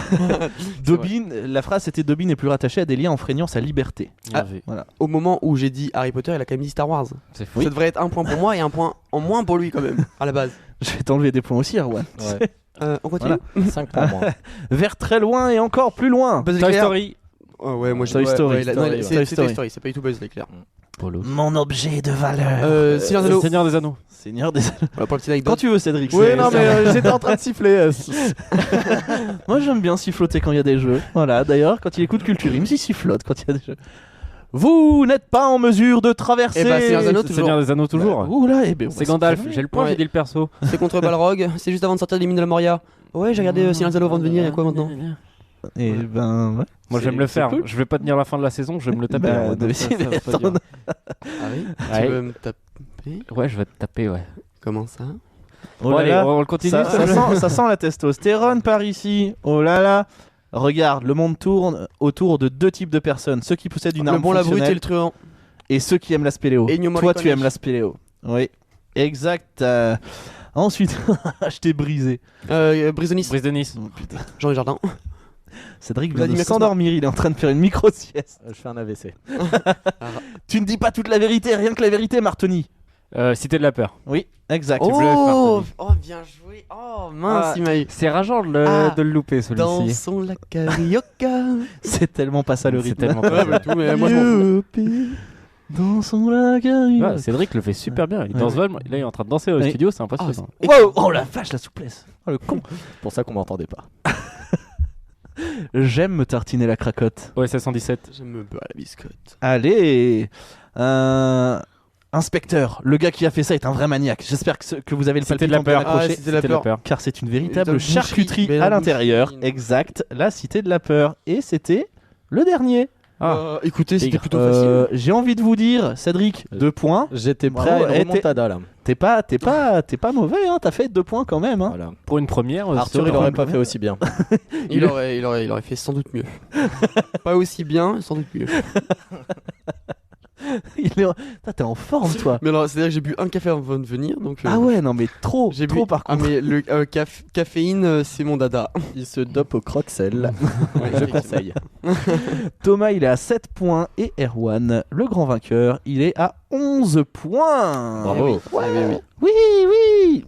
A: Dobby, la phrase c'était Dobby n'est plus rattaché à des liens enfreignant sa liberté.
B: Ah,
A: voilà.
B: Au moment où j'ai dit Harry Potter, il a quand même dit Star Wars.
C: C'est fou.
B: Ça devrait être 1 point pour moi et 1 point en moins pour lui quand même, à la base.
A: Je vais t'enlever des points aussi, Erwan.
E: Ouais.
B: On continue.
E: 5 pour moi.
A: Vers très loin et encore plus loin.
B: Buzz
C: Toy
B: l'éclair.
C: Story.
B: Oh, ouais, moi
A: Toy Story.
B: C'est Toy Story, c'est pas du tout Buzz l'éclair.
A: Mon objet de valeur.
B: Seigneur des Anneaux.
C: Seigneur des Anneaux.
A: Seigneur des
B: Voilà pour le petit anecdote.
A: Quand tu veux, Cédric.
E: Oui,
A: c'est-
E: non, mais j'étais en train de siffler.
A: Moi j'aime bien siffloter quand il y a des jeux. Voilà, d'ailleurs, quand il écoute Culture, il me sifflote quand il y a des jeux. Vous n'êtes pas en mesure de traverser.
B: Eh ben, Seigneur des Anneaux, toujours.
C: Seigneur des Anneaux toujours.
A: Oula, eh ben,
C: C'est Gandalf, j'ai le point,
B: Ouais.
C: j'ai dit le perso.
B: C'est contre Balrog, c'est juste avant de sortir des mines de la Moria. Ouais, j'ai regardé Seigneur des Anneaux avant de venir, il y a quoi maintenant?
A: Et ben, ouais.
C: Moi j'aime le
A: C'est
C: faire,
A: cool.
C: je vais pas tenir la fin de la saison, je vais me le taper.
A: Bah,
C: alors, donc
A: si,
C: ça
A: mais
C: va pas
A: attends.
C: dire.
B: Ah oui.
C: Ouais.
B: Tu veux me taper?
C: Ouais, je vais te taper, ouais.
B: Comment ça?
A: Oh
C: Bon,
A: là
C: allez,
A: là.
C: on le continue.
A: Ça sent la testostérone par ici. Oh là là. Regarde, le monde tourne autour de 2 types de personnes. Ceux qui possèdent une
B: Le
A: arme
B: bon, la brute et
A: fonctionnelle
B: le truand.
A: et ceux qui aiment la spéléo.
B: Ennio
A: Toi,
B: Morricone.
A: tu aimes la spéléo. Oui, exact. Ensuite, je t'ai brisé.
B: Brise de Nice.
C: Brise de Nice.
A: Oh, putain.
B: Jean Desjardins.
A: Cédric vient de
B: Vladimir Cosma.
A: s'endormir, il est en train de faire une micro-sieste.
E: Je fais un AVC.
A: Tu ne dis pas toute la vérité, rien que la vérité, Martoni.
C: Cité de la peur.
A: Oui, exact.
B: Oh, bien joué. Oh mince, il m'a eu.
C: C'est rageant de le louper celui-ci.
B: Dansons la carioca.
A: C'est tellement pas ça le
C: C'est
A: rythme.
C: tellement pas ça.
B: Tout, mais moi je m'en fous.
A: Dansons la carrière.
C: Ouais, Cédric le fait super bien. Il danse vraiment. Là, il est en train de danser au
A: Oui.
C: studio, c'est impressionnant.
A: Wow, oh la vache, la souplesse. Oh le con.
E: C'est pour ça qu'on m'entendait pas.
A: J'aime me tartiner la cracotte.
C: Ouais, 717.
B: J'aime un peu la biscotte.
A: Allez. Inspecteur, le gars qui a fait ça est un vrai maniaque. J'espère que vous avez le
C: C'était de la
A: palpitant bien
C: peur.
A: accroché.
B: C'était de la peur.
A: Car c'est une
B: Véritable
A: véritable
B: boucherie,
A: charcuterie
B: belle
A: à l'intérieur.
B: boucherie.
A: Exact, la cité de la peur. Et c'était le dernier.
B: Écoutez, c'était
C: Tigre.
B: plutôt facile.
A: J'ai envie de vous dire, Cédric, 2 points.
E: J'étais prêt
A: Bravo,
E: à
A: et
E: une remontada là.
A: T'es pas mauvais, hein. T'as fait 2 points quand même. Hein.
E: Voilà.
C: Pour une première,
E: Arthur, il aurait pas fait aussi bien.
B: Il aurait fait sans doute mieux. Pas aussi bien, sans doute mieux.
A: T'es en forme, toi.
B: Mais alors, c'est-à-dire que j'ai bu un café avant de venir, donc.
A: Ah ouais, non mais trop,
B: J'ai
A: trop
B: bu.
A: par
B: Ah
A: contre.
B: mais le caféine, c'est mon dada.
E: Il se dope au croque-sel. Je conseille.
A: Thomas, il est à 7 points et Erwan, le grand vainqueur, il est à 11 points.
E: Bravo.
A: Oui, oui.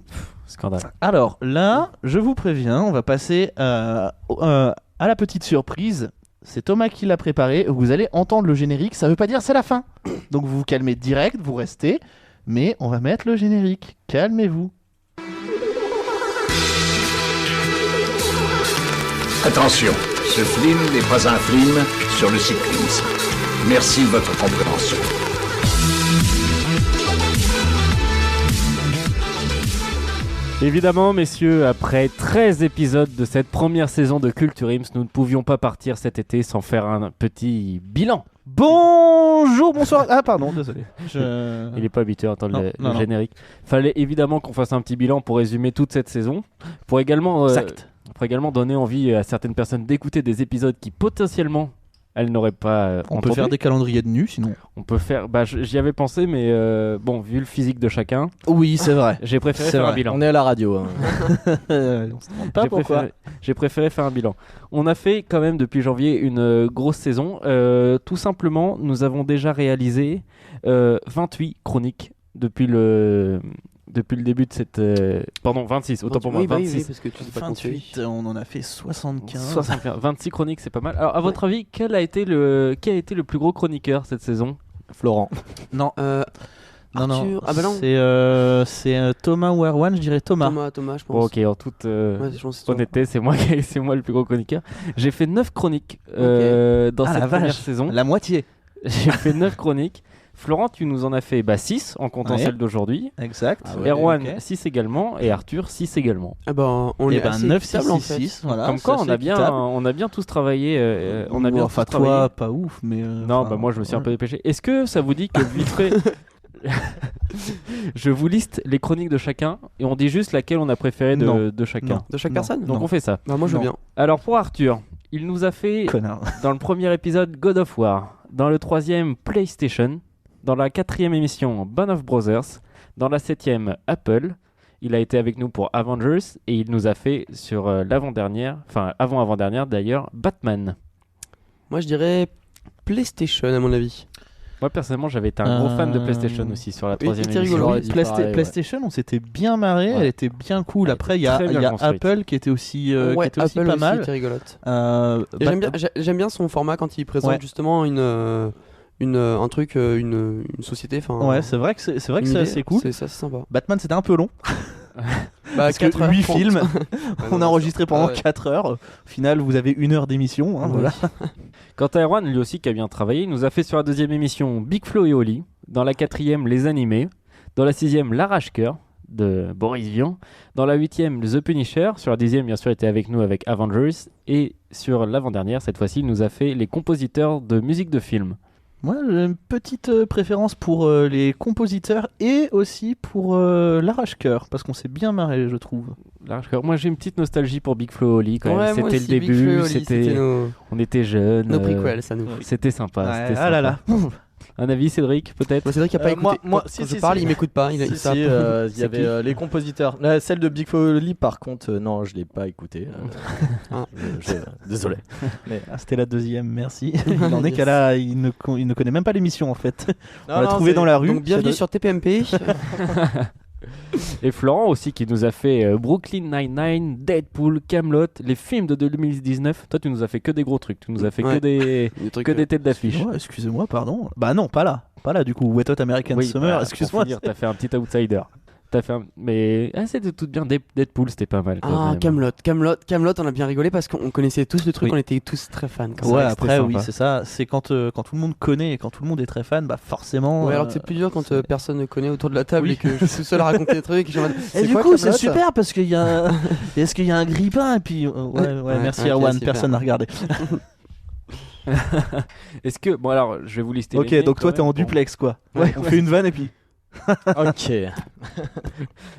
C: Scandale.
A: Alors là, je vous préviens, on va passer à la petite surprise. C'est Thomas qui l'a préparé. Vous allez entendre le générique. Ça veut pas dire c'est la fin. Donc vous vous calmez direct, vous restez. Mais on va mettre le générique. Calmez-vous.
D: Attention, ce film n'est pas un film sur le cyclisme. Merci de votre compréhension.
C: Évidemment, messieurs, après 13 épisodes de cette première saison de Culture Ims, nous ne pouvions pas partir cet été sans faire un petit bilan.
A: Bonjour, bonsoir. Ah pardon, désolé.
C: Il n'est pas habitué à entendre
A: Non, non.
C: générique. Fallait évidemment qu'on fasse un petit bilan pour résumer toute cette saison, pour également donner envie à certaines personnes d'écouter des épisodes qui potentiellement elles n'auraient pas
A: On
C: entendu.
A: peut faire des calendriers de nus sinon.
C: On peut faire. J'y avais pensé, mais bon, vu le physique de chacun,
A: Oui, c'est vrai.
C: j'ai préféré
A: C'est
C: faire un
A: vrai.
C: bilan.
E: On est à la radio. Hein.
A: On se demande pas pourquoi.
C: J'ai préféré faire un bilan. On a fait quand même depuis janvier une grosse saison. Tout simplement, nous avons déjà réalisé 28 chroniques depuis le début de cette... Pardon, 26, autant pour moi,
B: Oui, bah oui,
C: 26.
B: oui, parce que tu sais pas compter.
A: 28, on en a fait 75.
C: 65, 26 chroniques, c'est pas mal. Alors, à votre avis, qui a été le plus gros chroniqueur cette saison ?
E: Florent.
A: Non. Non, non.
B: Arthur. Ah bah non.
A: C'est Thomas ou Erwan, je dirais Thomas.
B: Thomas, je pense.
C: Bon, ok, en toute
B: Ouais, je pense que c'est toi.
C: honnêteté, c'est moi le plus gros chroniqueur. J'ai fait 9 chroniques dans
A: Ah,
C: cette
A: la
C: première
A: vache.
C: saison.
A: La moitié.
C: J'ai fait 9 chroniques. Florent, tu nous en as fait 6 en comptant
A: Ouais.
C: celle d'aujourd'hui.
A: Exact.
E: Ah ouais,
C: Erwan,
A: ok.
C: 6 également. Et Arthur, 6 également.
B: Ah bah, on
A: Et
B: est
A: ben
B: assez
A: 9, 6,
B: équitable, en
A: 6,
B: fait.
A: 6. Voilà,
C: Comme quoi,
A: c'est
C: on a bien tous travaillé. On a bien
A: enfin,
C: tous travaillé.
A: toi, pas ouf, mais.
C: Non,
A: enfin,
C: bah moi je me suis un peu
A: ouais.
C: dépêché. Est-ce que ça vous dit que vite fait, je vous liste les chroniques de chacun et on dit juste laquelle on a préféré
A: Non.
C: de chacun.
A: Non.
B: De chaque
A: Non.
B: personne
C: Donc on fait ça.
B: Bah, moi, je veux
A: Non.
B: bien.
C: Alors pour Arthur, il nous a fait
A: Connard.
C: dans le premier épisode God of War, dans le troisième PlayStation, dans la quatrième émission Band of Brothers, dans la septième Apple. Il a été avec nous pour Avengers et il nous a fait sur l'avant-dernière, enfin avant-avant-dernière d'ailleurs, Batman.
B: Moi, je dirais PlayStation, à mon avis.
C: Moi personnellement j'avais été un gros fan de PlayStation aussi sur la troisième
B: c'était
C: émission.
B: rigolo.
E: J'aurais dit pareil, ouais.
A: PlayStation, on s'était bien marré,
C: Ouais.
A: elle était bien cool.
C: Elle
A: Après, il y
C: était
A: a,
C: très bien
A: il y a
C: construite.
A: Apple qui était aussi,
B: Ouais,
A: qui était aussi
B: Apple
A: pas
B: aussi
A: mal.
B: était rigolote.
A: Bat-
B: Et j'aime bien son format quand il présente
A: Ouais.
B: justement un truc, une société.
A: Ouais, c'est vrai que c'est vrai que c'est assez cool.
B: C'est sympa.
A: Batman, c'était un peu long.
B: Bah,
A: Parce que
B: 4 heures
A: 8
B: 30.
A: films, on a
B: non,
A: enregistré pendant
B: ouais.
A: 4 heures. Au final, vous avez 1 heure d'émission. Hein,
B: Ouais.
A: voilà.
C: Quant à Erwan, lui aussi qui a bien travaillé, il nous a fait sur la deuxième émission Big Flo et Oli, dans la quatrième Les Animés, dans la sixième L'Arrache-Cœur de Boris Vian, dans la huitième The Punisher, sur la dixième bien sûr il était avec nous avec Avengers, et sur l'avant-dernière cette fois-ci il nous a fait les compositeurs de musique de film.
A: Moi, j'ai une petite préférence pour les compositeurs et aussi pour l'arrache-cœur, parce qu'on s'est bien marré, je trouve.
C: L'Arrache-Cœur. Moi j'ai une petite nostalgie pour Big Flo et Oli quand même.
B: Ouais, moi
C: C'était le
B: aussi, Big
C: début,
B: Flo et Oli, c'était nos
C: on était jeunes.
B: prequels, ça nous.
C: C'était sympa.
A: Ouais,
C: c'était
A: ah là
C: sympa.
A: là.
C: Un avis, Cédric, peut-être?
B: Cédric a pas écouté.
E: moi,
B: Quand
E: si,
B: je parle, il m'écoute pas.
E: Si,
B: Il
E: il
B: savent
E: y
C: C'est
E: avait
C: qui
E: les compositeurs. Celle de Big Foley, par contre, non, je l'ai pas écoutée. Désolé. Mais
A: C'était la deuxième, merci. Il en est qu'à là, il ne connaît même pas l'émission en fait.
E: non,
A: On l'a trouvé dans la rue.
B: Donc bienvenue
A: Ça
B: sur TPMP.
C: Et Florent aussi qui nous a fait Brooklyn Nine-Nine, Deadpool, Camelot, les films de 2019. Toi, tu nous as fait que des gros trucs. Tu nous as fait
B: Ouais.
C: que des têtes d'affiche.
A: Excusez-moi, pardon. Bah non, pas là du coup. Wet Hot American Summer,
C: bah,
A: excuse-moi.
C: pour finir, t'as fait un petit outsider. Mais c'était tout bien. Deadpool, c'était pas mal. quand
B: Ah,
C: même.
B: Camelot, on a bien rigolé parce qu'on connaissait tous le truc,
A: Oui.
B: on était tous très fans. quand
A: Ouais,
B: même.
A: après,
C: c'était
A: oui,
C: sympa.
A: c'est ça. C'est quand tout le monde connaît et quand tout le monde est très fan, bah forcément.
B: Ouais, alors que c'est plus dur quand personne ne connaît autour de la table
A: Oui.
B: et que je suis tout seul à raconter des trucs. Et je suis en mode,
A: Et du
B: quoi,
A: coup, c'est
B: Camelot
A: super parce qu'il y a, est-ce qu'il y a un grippin et puis ouais, merci
B: ok,
A: Erwan,
B: super.
A: personne n'a regardé.
C: Est-ce que. Bon, alors, je vais vous lister.
A: Ok,
C: les miennes
A: donc
C: quand
A: toi t'es
C: même.
A: en
C: Bon.
A: duplex quoi. On fait une vanne et puis.
E: ok.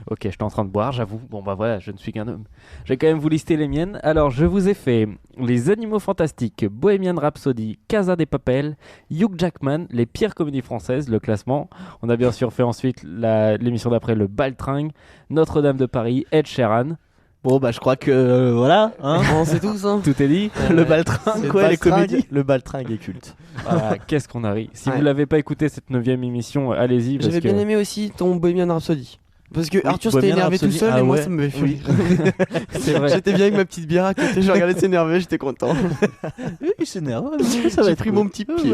C: Ok, j'étais en train de boire, j'avoue. Bon, bah voilà, je ne suis qu'un homme. Je vais quand même vous lister les miennes. Alors, je vous ai fait Les Animaux Fantastiques, Bohemian Rhapsody, Casa des Papel, Hugh Jackman, les pires comédies françaises, le classement. On a bien sûr fait ensuite l'émission d'après, Le Baltringue, Notre-Dame de Paris, Ed Sheeran.
A: Bon bah je crois que voilà, hein.
B: On sait tous, hein.
C: Tout est dit.
A: Le baltringue, quoi, les comédies.
E: Le baltringue est culte.
C: Voilà, qu'est-ce qu'on a ri. Si
B: Ouais.
C: vous l'avez pas écouté cette 9ème émission, allez-y. parce
B: J'avais
C: que-
B: bien aimé aussi ton Bohemian Rhapsody. Parce que Arthur s'était
A: Bohemian
B: énervé tout
A: Rhapsody,
B: seul
A: ah
B: et moi
A: ouais.
B: ça me fait
A: Oui.
B: rire.
C: C'est vrai.
B: J'étais bien avec ma petite bière à côté, je regardais s'énerver, j'étais content.
A: Il s'énerve. Ça va
B: J'ai
A: être
B: pris
A: cool.
B: mon petit pied.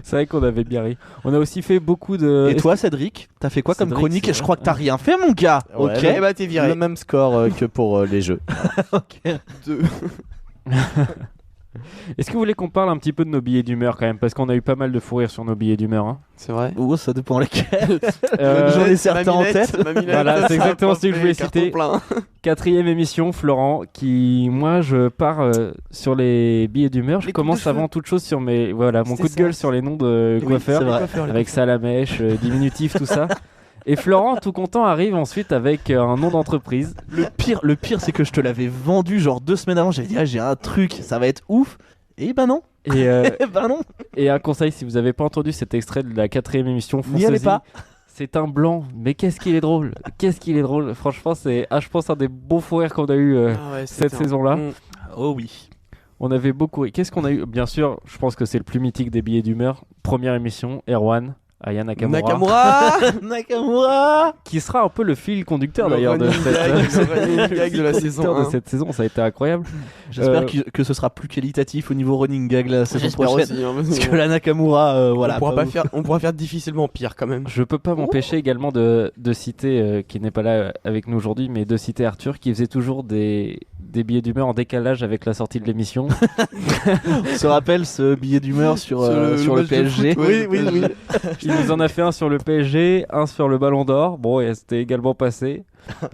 C: C'est vrai qu'on avait bien ri. On a aussi fait beaucoup de.
A: Et toi, Cédric, t'as fait quoi comme
C: Cédric,
A: chronique?
C: c'est
A: Je crois que t'as rien fait, mon gars.
E: Ouais,
A: Ok.
B: Eh bah t'es viré.
E: Le même score que pour les jeux.
C: Est-ce que vous voulez qu'on parle un petit peu de nos billets d'humeur quand même? Parce qu'on a eu pas mal de fou rire sur nos billets d'humeur. Hein.
B: C'est vrai.
A: Oh, ça dépend lesquels.
C: Euh,
A: J'en ai certains en tête.
C: Voilà, c'est exactement ce que je voulais citer. 4ème émission, Florent, qui, moi, je pars sur les billets d'humeur. Je
B: Les
C: commence
B: coupes de
C: avant toute chose sur mon
B: C'est
C: coup de gueule
B: ça.
C: sur les noms de coiffeurs,
A: c'est vrai.
C: avec Salamèche, diminutif, tout ça. Et Florent, tout content, arrive ensuite avec un nom d'entreprise.
A: Le pire, c'est que je te l'avais vendu genre 2 semaines avant. J'avais dit, ah, j'ai un truc, ça va être ouf. Et bah non.
C: Et,
A: Et bah non.
C: et un conseil, si vous n'avez pas entendu cet extrait de la 4ème émission,
A: N'y allez
C: foncez-y.
A: pas.
C: C'est un blanc, mais qu'est-ce qu'il est drôle. Qu'est-ce qu'il est drôle. Franchement, c'est, je pense, un des beaux fous rires qu'on a eu cette saison-là.
A: Oh oui.
C: On avait beaucoup ri. Qu'est-ce qu'on a eu? Bien sûr, je pense que c'est le plus mythique des billets d'humeur. Première émission, Erwan, Aya Nakamura,
A: Nakamura.
C: qui sera un peu le fil conducteur d'ailleurs de cette
B: gag de la saison.
C: de
B: un.
C: cette saison. Ça a été incroyable.
A: J'espère que ce sera plus qualitatif au niveau running gag la saison
B: J'espère
A: prochaine.
B: aussi. hein,
A: Parce que la Nakamura, voilà.
B: on pourra faire difficilement pire quand même.
C: Je peux pas m'empêcher également de citer, qui n'est pas là avec nous aujourd'hui, mais de citer Arthur, qui faisait toujours des billets d'humeur en décalage avec la sortie de l'émission.
A: On se rappelle ce billet d'humeur sur le
B: match de
A: PSG.
B: foot, ouais,
A: Oui,
B: le
A: oui, oui.
C: Il nous en a fait un sur le PSG, un sur le Ballon d'Or. Bon, et c'était également passé.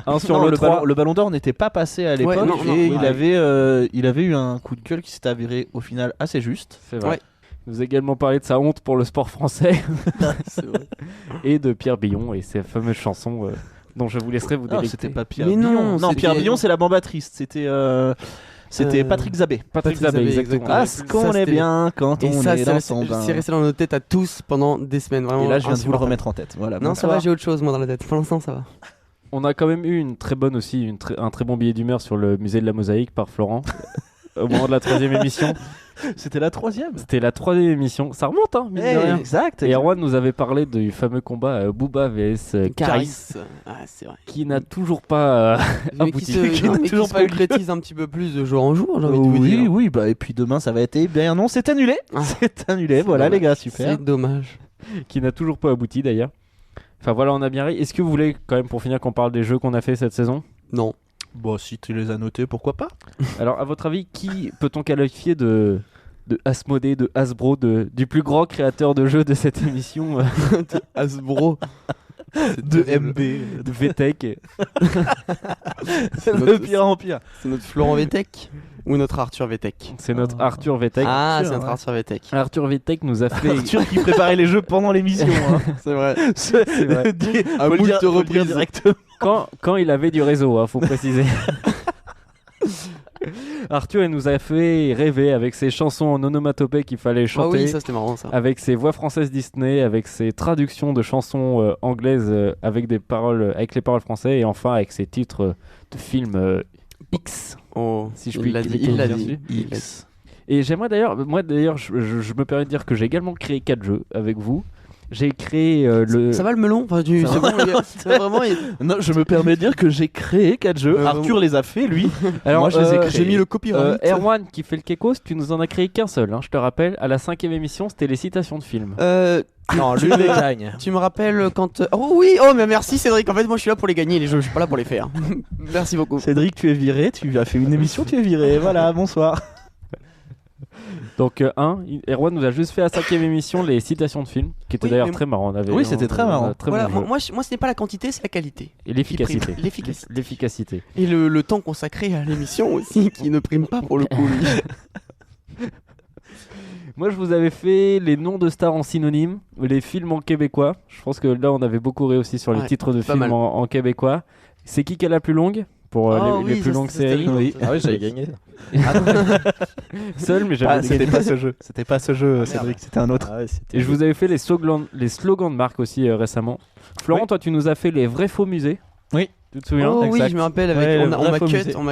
C: Un sur
A: Non,
C: le 3.
A: le ballon d'or n'était pas passé à l'époque
B: non, non,
A: et
B: ouais.
A: il avait eu un coup de gueule qui s'est avéré au final assez juste.
C: C'est vrai.
B: Ouais.
C: Il nous a également parlé de sa honte pour le sport français
B: C'est vrai.
C: et de Pierre Billon et ses fameuses chansons dont je vous laisserai vous
A: Non,
C: délecter.
A: c'était pas Pierre
B: Mais
A: Billon.
B: non,
A: Non,
B: c'était-
A: Pierre Billon, c'est la bamba triste. C'était Patrick Zabé.
C: Patrick Zabé, exactement.
A: Ah,
B: Ça,
A: ce qu'on est
B: c'était-
A: bien quand
B: Et
A: on
B: ça,
A: est dans son bain.
B: c'est resté dans nos têtes à tous pendant des semaines. Vraiment
A: Et là, je viens de vous le
B: insupportable.
A: remettre en tête. Voilà.
B: Non, ça va, j'ai autre chose moi dans la tête. Pour l'instant, ça va.
C: On a quand même eu une très bonne aussi, un très bon billet d'humeur sur le musée de la mosaïque par Florent. Au moment de la 3ème émission.
A: C'était la 3ème.
C: C'était la 3ème émission. Ça remonte, hein, mine de rien.
A: Exact.
C: Et Erwan nous avait parlé du fameux combat Booba vs Caris,
B: Ah, c'est vrai.
C: qui n'a toujours pas
B: Mais qui
C: abouti.
B: se, non, mais
A: toujours
B: qui
A: pas
B: se
A: eu.
B: concrétise un petit peu plus de jour en jour, j'ai envie de vous
A: Oui,
B: dire.
A: oui, bah et puis demain ça va être. Eh bien non, c'est annulé.
B: Ah.
A: C'est annulé. Voilà
B: dommage.
A: les gars, super.
B: C'est dommage.
C: qui n'a toujours pas abouti d'ailleurs. Enfin voilà, on a bien ri. Est-ce que vous voulez quand même pour finir qu'on parle des jeux qu'on a fait cette saison?
B: Non.
A: Bon, si tu les as notés, pourquoi pas.
C: Alors à votre avis, qui peut-on qualifier de Asmodée, de Hasbro, du plus grand créateur de jeux de cette émission,
B: Hasbro.
A: De MB.
C: de VTech?
A: C'est de pire en pire.
B: C'est notre Florent Vétech ou notre Arthur Vétech?
C: C'est notre Arthur VTech.
B: Ah,
A: Arthur,
B: c'est notre
A: ouais.
B: Arthur Vétech.
C: Arthur VTech nous a fait
A: Arthur qui préparait les jeux pendant l'émission. Hein.
B: C'est vrai.
A: C'est
C: vrai.
B: À
A: Faut le
B: moult
A: dire, faut le dire
B: reprises.
A: directement.
C: quand il avait du réseau, faut préciser. Arthur, il nous a fait rêver avec ses chansons en onomatopée qu'il fallait chanter.
B: Ah oui, ça c'était marrant ça.
C: Avec ses voix françaises Disney, avec ses traductions de chansons anglaises avec des paroles, avec les paroles françaises, et enfin avec ses titres de films X.
B: Oh,
C: Si je
B: il
C: puis
B: l'a
C: cliquer
B: dit.
C: dessus. Et j'aimerais d'ailleurs, je me permets de dire que j'ai également créé 4 jeux avec vous. J'ai créé le.
B: Ça va le melon enfin, c'est bon, les gars. Vraiment,
A: Non, je me permets de dire que j'ai créé 4 jeux. Arthur les a fait, lui.
C: Alors,
A: moi, je les ai créés.
B: j'ai mis le copyright.
C: Erwan qui fait le Kekos, tu nous en as créé qu'un seul, hein, je te rappelle. À la 5e émission, c'était les citations de films.
E: Non, lui les gagne.
B: Tu me rappelles quand. Oh oui, oh mais merci Cédric. En fait, moi je suis là pour les gagner les jeux, je suis pas là pour les faire. Merci beaucoup.
A: Cédric, tu es viré. Tu as fait une émission, tu es viré. Voilà, bonsoir.
C: Donc, Erwan nous a juste fait à la 5e émission les citations de films, qui étaient
B: Oui,
C: d'ailleurs
B: mais-
C: très marrant.
A: Oui, c'était très marrant.
B: Voilà,
C: bon jeu.
B: moi ce n'est pas la quantité, c'est la qualité.
C: Et l'efficacité.
B: L'efficacité.
C: L'efficacité.
B: Et le temps consacré à l'émission aussi, qui ne prime pas pour le coup. lui.
C: Moi, je vous avais fait les noms de stars en synonyme, les films en québécois. Je pense que là, on avait beaucoup réussi sur les
B: Ouais,
C: titres de
B: pas
C: films
B: mal.
C: en québécois. C'est qui a la plus longue pour
B: Oh
C: les
B: oui,
C: plus
B: ça,
C: longues
B: c'était
C: séries?
B: rigolo.
A: Oui.
E: Ah oui, j'avais gagné.
C: Seul, mais jamais.
A: C'était pas ce jeu. C'était pas ce jeu, Cédric. C'était un autre.
E: Ah ouais, c'était-
C: Et je vous avais fait les slogans de marque aussi récemment. Florent,
A: Oui.
C: toi, tu nous as fait les vrais faux musées.
A: Oui.
C: Tu te souviens?
B: Oh oui,
A: exact.
B: je me rappelle, avec,
A: Ouais, le
B: on
A: vrai
B: m'a
A: faux
B: cut,
A: musée. On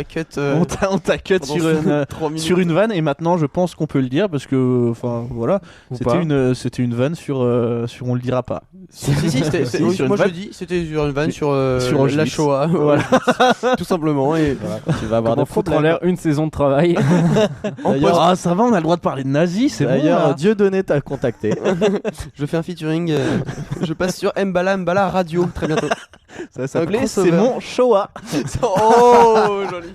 A: t'a cut
B: pendant
A: sur
B: 3 minutes.
A: une vanne et maintenant je pense qu'on peut le dire parce que enfin voilà
C: Ou pas.
A: c'était une vanne sur on le dira pas.
B: Si, c'était,
A: Si,
B: oui,
A: sur une
B: moi je
A: vanne.
B: le dis, c'était sur une vanne sur,
A: Sur
B: la
A: Auschwitz.
B: Shoah,
A: Voilà.
B: tout simplement. Et
E: Voilà, tu vas avoir
C: Comment
E: des
C: foutre en
E: problèmes.
C: l'air une saison de travail.
A: D'ailleurs, ça va, on a le droit de parler de nazis, c'est bon.
E: D'ailleurs,
A: là.
E: Dieudonné t'a contacté.
B: je fais un featuring, je passe sur Mbala Radio très bientôt.
A: Ça s'appelait
B: crossover.
A: C'est mon Shoah.
B: Oh, joli.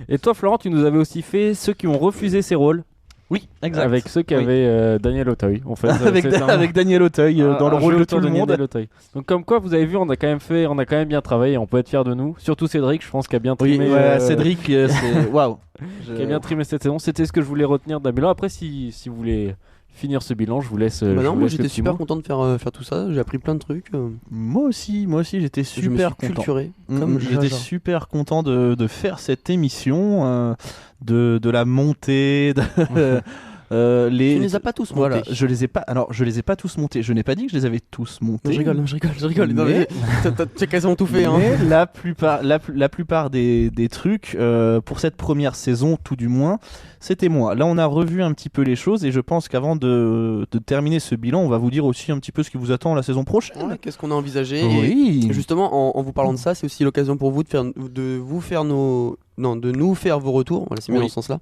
C: Et toi, Florent, tu nous avais aussi fait ceux qui ont refusé ces rôles.
A: Oui, exact.
C: Avec ceux qui
A: Oui.
C: avaient Daniel Auteuil. En fait,
A: avec Daniel Auteuil dans le rôle de tout le monde.
C: Daniel Auteuil. Donc comme quoi, vous avez vu, on a quand même bien travaillé. On peut être fier de nous. Surtout Cédric, je pense, qui a bien
A: Oui,
C: trimé.
A: Cédric, c'est waouh.
C: Qui a bien trimé cette saison. C'était ce que je voulais retenir d'un bilan. Après, si vous voulez finir ce bilan, je vous laisse.
B: Bah
C: je
B: non,
C: vous
B: moi
C: laisse le
B: j'étais
C: petit
B: super
C: mot.
B: content de faire tout ça. J'ai appris plein de trucs.
A: Moi aussi, j'étais
B: Je me
A: super
B: suis
A: content.
B: culturé.
A: Mm,
B: Comme
A: J'étais
B: Jaja.
A: super content de faire cette émission, de la montée,
B: Tu ne les as pas tous montés.
A: Voilà, je les ai pas tous montés. Je n'ai pas dit que je les avais tous montés.
B: Non, je rigole. Non,
A: Mais-
B: t'as quasiment tout fait. Hein.
A: Mais la plupart des trucs, pour cette première saison, tout du moins, c'était moi. Là, on a revu un petit peu les choses et je pense qu'avant de terminer ce bilan, on va vous dire aussi un petit peu ce qui vous attend la saison prochaine.
B: Ouais, qu'est-ce qu'on a envisagé
A: Oui.
B: Et justement, en vous parlant de ça, c'est aussi l'occasion pour vous de nous faire vos retours. Voilà, c'est mieux
A: Oui.
B: dans ce sens-là.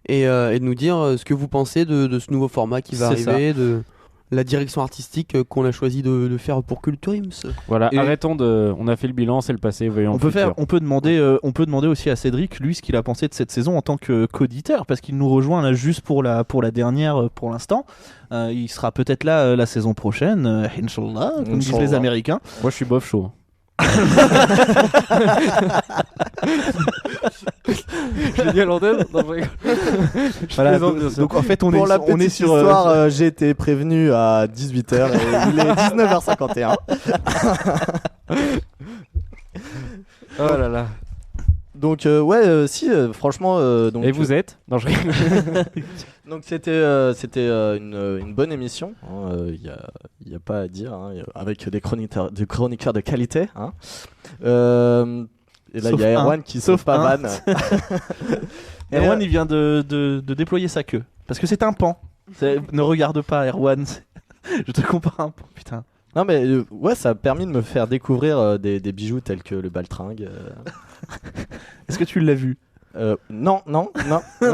B: Et de nous dire ce que vous pensez de ce nouveau format qui va
A: C'est
B: arriver, de la direction artistique qu'on a choisi de faire pour Culturims.
C: Voilà,
A: Et-
C: arrêtons de. On a fait le bilan, c'est le passé. Voyons.
A: On peut demander aussi à Cédric, lui, ce qu'il a pensé de cette saison en tant qu'auditeur, parce qu'il nous rejoint là juste pour la dernière pour l'instant. Il sera peut-être là la saison prochaine, Inch'Allah, comme disent les
E: Inch'Allah.
A: Américains.
C: Moi, je suis bof chaud. J'ai dit à l'antenne. Non, je rigole. Je
A: Voilà,
C: plaisante, bien sûr.
A: donc en fait, on
E: Pour la
A: est
E: petite
A: sur
E: histoire, j'ai été prévenu à 18h et il est 19h51.
C: Oh là là.
E: Donc si franchement donc
C: Et vous êtes? Non, je rigole.
E: donc c'était une bonne émission, il y a pas à dire hein, avec des chroniqueurs de qualité hein. Et là il
A: Sauf
E: y a
A: un.
E: Erwan qui
A: Sauf
E: sauve pas
A: un.
E: vanne.
A: Erwan, il vient de déployer sa queue. Parce que c'est un pan. Ne regarde pas, Erwan. Je te compare à un pan, putain.
E: Non mais ouais, ça a permis de me faire découvrir des bijoux tels que le baltringue.
A: Est-ce que tu l'as vu?
E: Non,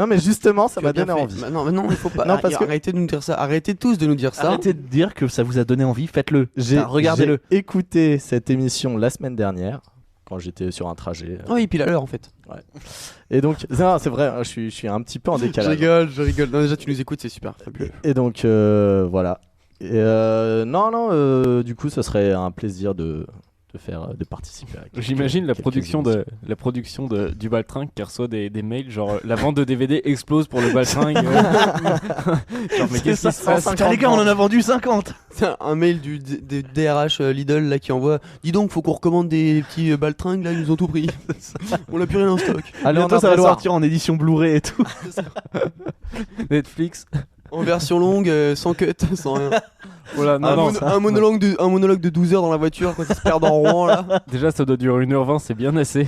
E: mais justement, ça m'a donné envie.
B: Bah non, il faut pas.
E: Non, parce que-
B: Arrêtez de nous dire ça. Arrêtez tous de nous dire ça.
A: Arrêtez de dire que ça vous a donné envie, faites-le. Putain, regardez-le.
E: J'ai écouté cette émission la semaine dernière quand j'étais sur un trajet.
B: Oui, pile à l'heure en fait.
E: Et donc, non, c'est vrai, hein, je suis un petit peu en décalage.
B: Je rigole. Non, déjà, tu nous écoutes, c'est super. Fabuleux.
E: Et donc, voilà. Et du coup, ce serait un plaisir de de participer. À
C: J'imagine la
E: quelques
C: production du Baltringue qui reçoit des mails genre la vente de DVD explose pour le Baltringue. Genre mais qu'est-ce qui se passe?
A: Putain, les gars, on en a vendu 50.
B: C'est un mail du DRH Lidl là qui envoie. Dis donc, faut qu'on recommande des petits baltringues là, ils nous ont tout pris. On n'a plus rien en stock.
A: Bientôt, ça va sortir en édition Blu-ray et tout.
C: Netflix.
B: En version longue, sans cut, sans rien.
C: Voilà,
B: Un monologue de 12 heures dans la voiture quand ils se perdent en Rouen là.
C: Déjà, ça doit durer 1h20, c'est bien assez.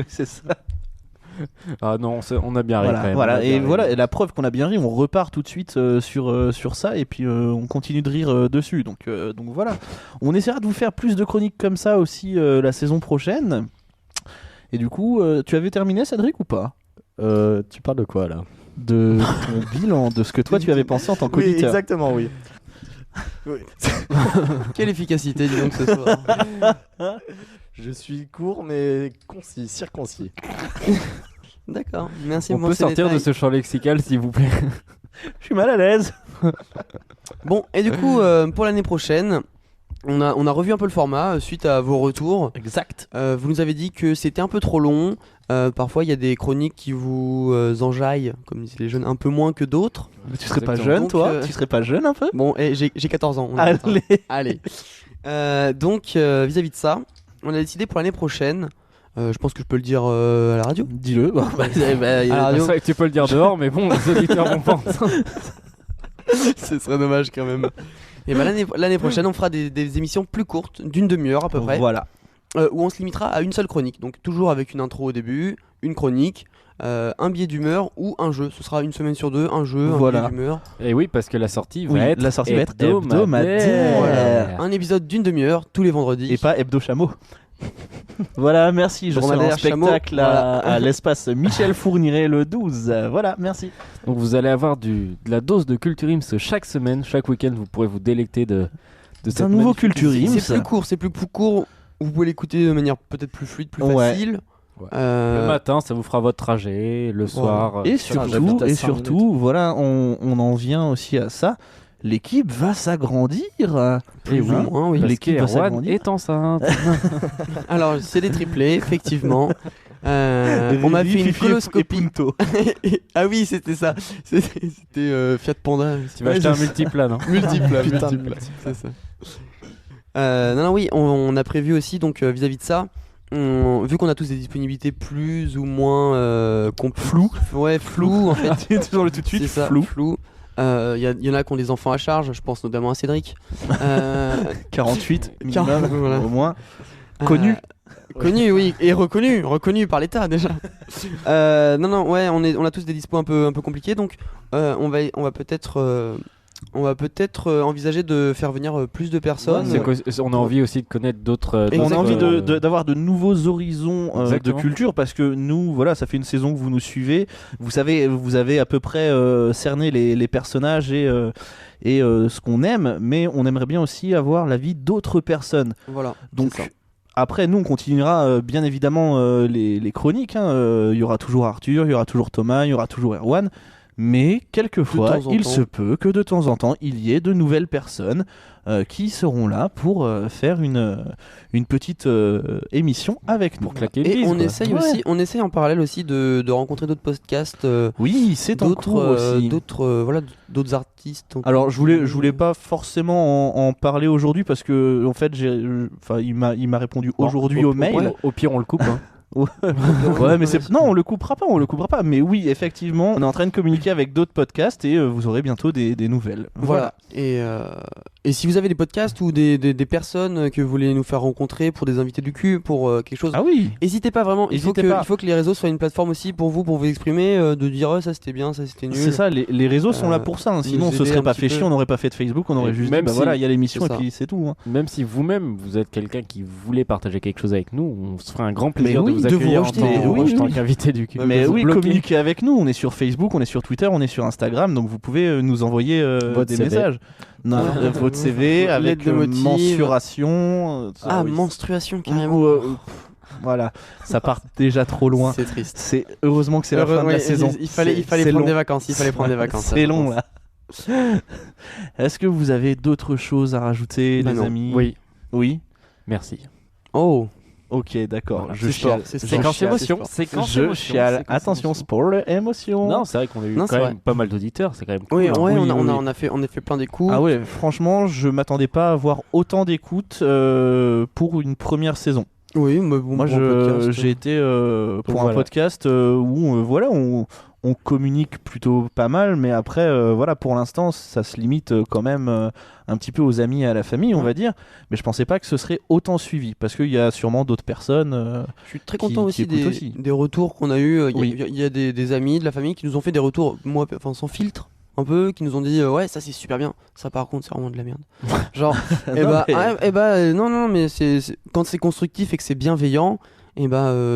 A: C'est ça.
C: Ah non, on a bien ri quand même.
A: Voilà, et voilà, et la preuve qu'on a bien ri, on repart tout de suite sur ça, et puis on continue de rire dessus. Donc voilà, on essaiera de vous faire plus de chroniques comme ça aussi la saison prochaine. Et du coup, tu avais terminé, Cédric, ou pas?
E: Tu parles de quoi là?
A: De ton bilan, de ce que toi tu avais pensé en tant
E: Oui,
A: qu'auditeur.
E: exactement, oui.
B: Quelle efficacité, dis donc, ce soir.
E: Je suis court mais concis, circoncis.
B: D'accord, merci.
C: On peut sortir de ce champ lexical, s'il vous plaît.
A: Je suis mal à l'aise.
B: Bon, et du coup, pour l'année prochaine, on a revu un peu le format suite à vos retours.
A: Exact.
B: Vous nous avez dit que c'était un peu trop long. Parfois, il y a des chroniques qui vous enjaillent, comme disent les jeunes, un peu moins que d'autres.
A: Mais tu serais pas
C: Exactement.
A: jeune,
B: Donc,
A: toi Tu serais pas jeune un peu?
B: Bon, et j'ai 14 ans.
A: Allez.
B: Donc, vis-à-vis de ça, on a décidé pour l'année prochaine. Je pense que je peux le dire à la radio.
A: Dis-le.
B: À la radio.
C: C'est vrai que tu peux le dire dehors, mais bon, les auditeurs vont pas entendre.
B: Ce serait dommage quand même. Et bah, l'année prochaine, on fera des émissions plus courtes, d'une demi-heure à peu près,
A: Voilà.
B: où on se limitera à une seule chronique. Donc toujours avec une intro au début, une chronique, un billet d'humeur ou un jeu. Ce sera une semaine sur deux, un jeu,
A: Voilà.
B: un billet d'humeur.
C: Et oui, parce que la sortie
A: Oui,
C: va être
A: la sortie va être
C: hebdomadaire.
A: hebdomadaire.
B: Un épisode d'une demi-heure tous les vendredis.
A: Et pas hebdo chameau. Voilà, merci. Je serai en
B: Dromadaire, chameau,
A: spectacle à l'espace Michel Fourniret le 12. Voilà, merci.
C: Donc vous allez avoir de la dose de Culture Ims chaque semaine, chaque week-end. Vous pourrez vous délecter de cette
A: un nouveau
C: magnifique
A: Culture
C: musique.
A: Ims.
B: C'est plus court. Vous pouvez l'écouter de manière peut-être plus fluide, plus
A: Ouais.
B: facile.
E: Ouais.
C: Le matin, ça vous fera votre trajet. Le soir,
A: Et
E: j'habite
A: surtout,
E: à 5
A: voilà, on en vient aussi à ça. L'équipe va s'agrandir.
C: et oui,
A: Hein,
B: oui.
C: parce
A: l'équipe va
C: qu'Erwan
A: s'agrandir.
C: est enceinte.
B: Alors, c'est des triplés, effectivement. On m'a fait une coloscopie. Ah oui, c'était ça. C'était Fiat Panda.
C: Tu vas acheter un multiplan. Hein.
B: Multiple.
E: Putain de
B: C'est ça. Non, oui, on a prévu aussi, donc vis-à-vis de ça, vu qu'on a tous des disponibilités plus ou moins
A: Flou.
B: Ouais, flou en fait.
A: Toujours le tout de suite.
B: C'est ça,
A: Flou.
B: Il y en a qui ont des enfants à charge, je pense notamment à Cédric.
A: 48 minimum,
B: Voilà.
A: au moins. Connu.
B: Connu, oui, et reconnu par l'État déjà. Non, ouais, on a tous des dispos un peu compliqués, donc on va peut-être envisager de faire venir plus de personnes.
C: On a envie aussi de connaître d'autres.
A: On a envie
B: Exactement.
A: d'avoir de nouveaux horizons de
C: Exactement.
A: culture parce que nous, voilà, ça fait une saison que vous nous suivez. Vous savez, vous avez à peu près cerné les personnages et ce qu'on aime, mais on aimerait bien aussi avoir l'avis d'autres personnes.
B: Voilà.
A: Donc
B: c'est ça.
A: après, nous, on continuera bien évidemment les chroniques. Il y aura toujours Arthur, il y aura toujours Thomas, il y aura toujours Erwan. Mais quelquefois,
B: De temps en
A: il
B: temps.
A: se peut que de temps en temps, il y ait de nouvelles personnes qui seront là pour faire une petite émission avec nous.
C: pour claquer une
B: Et
C: bise,
B: on
C: quoi.
B: essaye
A: Ouais.
B: aussi, on essaye en parallèle aussi de rencontrer d'autres podcasts,
A: Oui, c'est en cours aussi.
B: d'autres artistes.
A: Alors, je voulais pas forcément en parler aujourd'hui parce que en fait, il m'a répondu aujourd'hui au mail.
C: Ouais, au pire, on le coupe. Hein.
A: Ouais, mais non, on le coupera pas. Mais oui, effectivement, on est en train de communiquer avec d'autres podcasts et vous aurez bientôt des nouvelles.
B: Voilà. Et si vous avez des podcasts ou des personnes que vous voulez nous faire rencontrer pour des invités du cul, pour quelque chose,
A: Ah oui.
B: n'hésitez pas vraiment. Il faut que les réseaux soient une plateforme aussi pour vous exprimer, de dire ça c'était bien, ça c'était nul.
A: C'est ça, les réseaux sont là pour ça. Hein. Sinon, on se
B: aider
A: serait
B: un
A: pas
B: petit
A: fait
B: peu.
A: chier, on n'aurait pas fait de Facebook, on aurait
C: Et
A: juste
C: même
A: dit,
C: si-
A: voilà, il y a l'émission
B: c'est
A: et
B: ça.
A: puis c'est tout. Hein.
C: Même si vous-même, vous êtes quelqu'un qui voulait partager quelque chose avec nous, on se ferait un grand plaisir
A: oui,
C: de vous
A: de vous
C: accueillir
A: rejeter.
C: en tant
A: Oui.
C: qu'invité du cul.
A: Mais
C: Vous
A: oui,
C: bloquer.
A: communiquez avec nous. On est sur Facebook, on est sur Twitter, on est sur Instagram, donc vous pouvez nous envoyer
C: Votre
A: des
C: CV.
A: messages. Non, votre CV
B: Lettre
A: avec
B: de motif.
A: mensuration.
B: Ah,
A: oui.
B: menstruation carrément.
A: Voilà, ça part déjà trop loin.
B: C'est triste.
A: C'est heureusement que c'est la fin de
B: Ouais,
A: la saison.
B: Il fallait
A: C'est
B: prendre
A: long.
B: des vacances. Il fallait prendre des vacances.
A: C'est long là. Est-ce que vous avez d'autres choses à rajouter,
B: Bah
A: les
B: non.
A: amis?
C: Oui,
A: Oui.
C: merci.
B: Oh.
A: Ok, d'accord.
C: Voilà,
A: Je
B: c'est sport,
A: chiale.
B: c'est
A: Je
B: sport.
C: Séquence
A: chiale.
C: émotion.
B: c'est
C: Séquence
A: Je
C: émotion.
A: chiale.
C: Séquence
A: Attention,
C: émotion.
A: spoiler, émotion.
C: Non, c'est vrai qu'on a eu
B: Non,
C: quand
B: c'est
C: même
B: vrai.
C: pas mal d'auditeurs, c'est quand même cool.
B: Oui,
C: hein.
B: ouais,
A: Oui,
B: on
A: oui.
B: a fait plein d'écoutes.
A: Ah ouais, franchement, je m'attendais pas à avoir autant d'écoutes pour une première saison.
B: Oui, mais bon,
A: Moi,
B: pour un podcast,
A: j'ai été pour un
C: voilà.
A: podcast où voilà, on communique plutôt pas mal, mais après, voilà, pour l'instant, ça se limite quand même un petit peu aux amis et à la famille, on va dire. Mais je pensais pas que ce serait autant suivi, parce qu'il y a sûrement d'autres personnes.
B: Je suis très
A: qui-
B: content
A: qui
B: aussi
A: écoutent aussi.
B: des retours qu'on a eu.
A: Oui.
B: Il y a des amis de la famille qui nous ont fait des retours, moi, enfin sans filtre, un peu, qui nous ont dit ouais, ça c'est super bien. Ça par contre, c'est vraiment de la merde. Genre,
A: Non,
B: non, mais quand c'est constructif et que c'est bienveillant. Et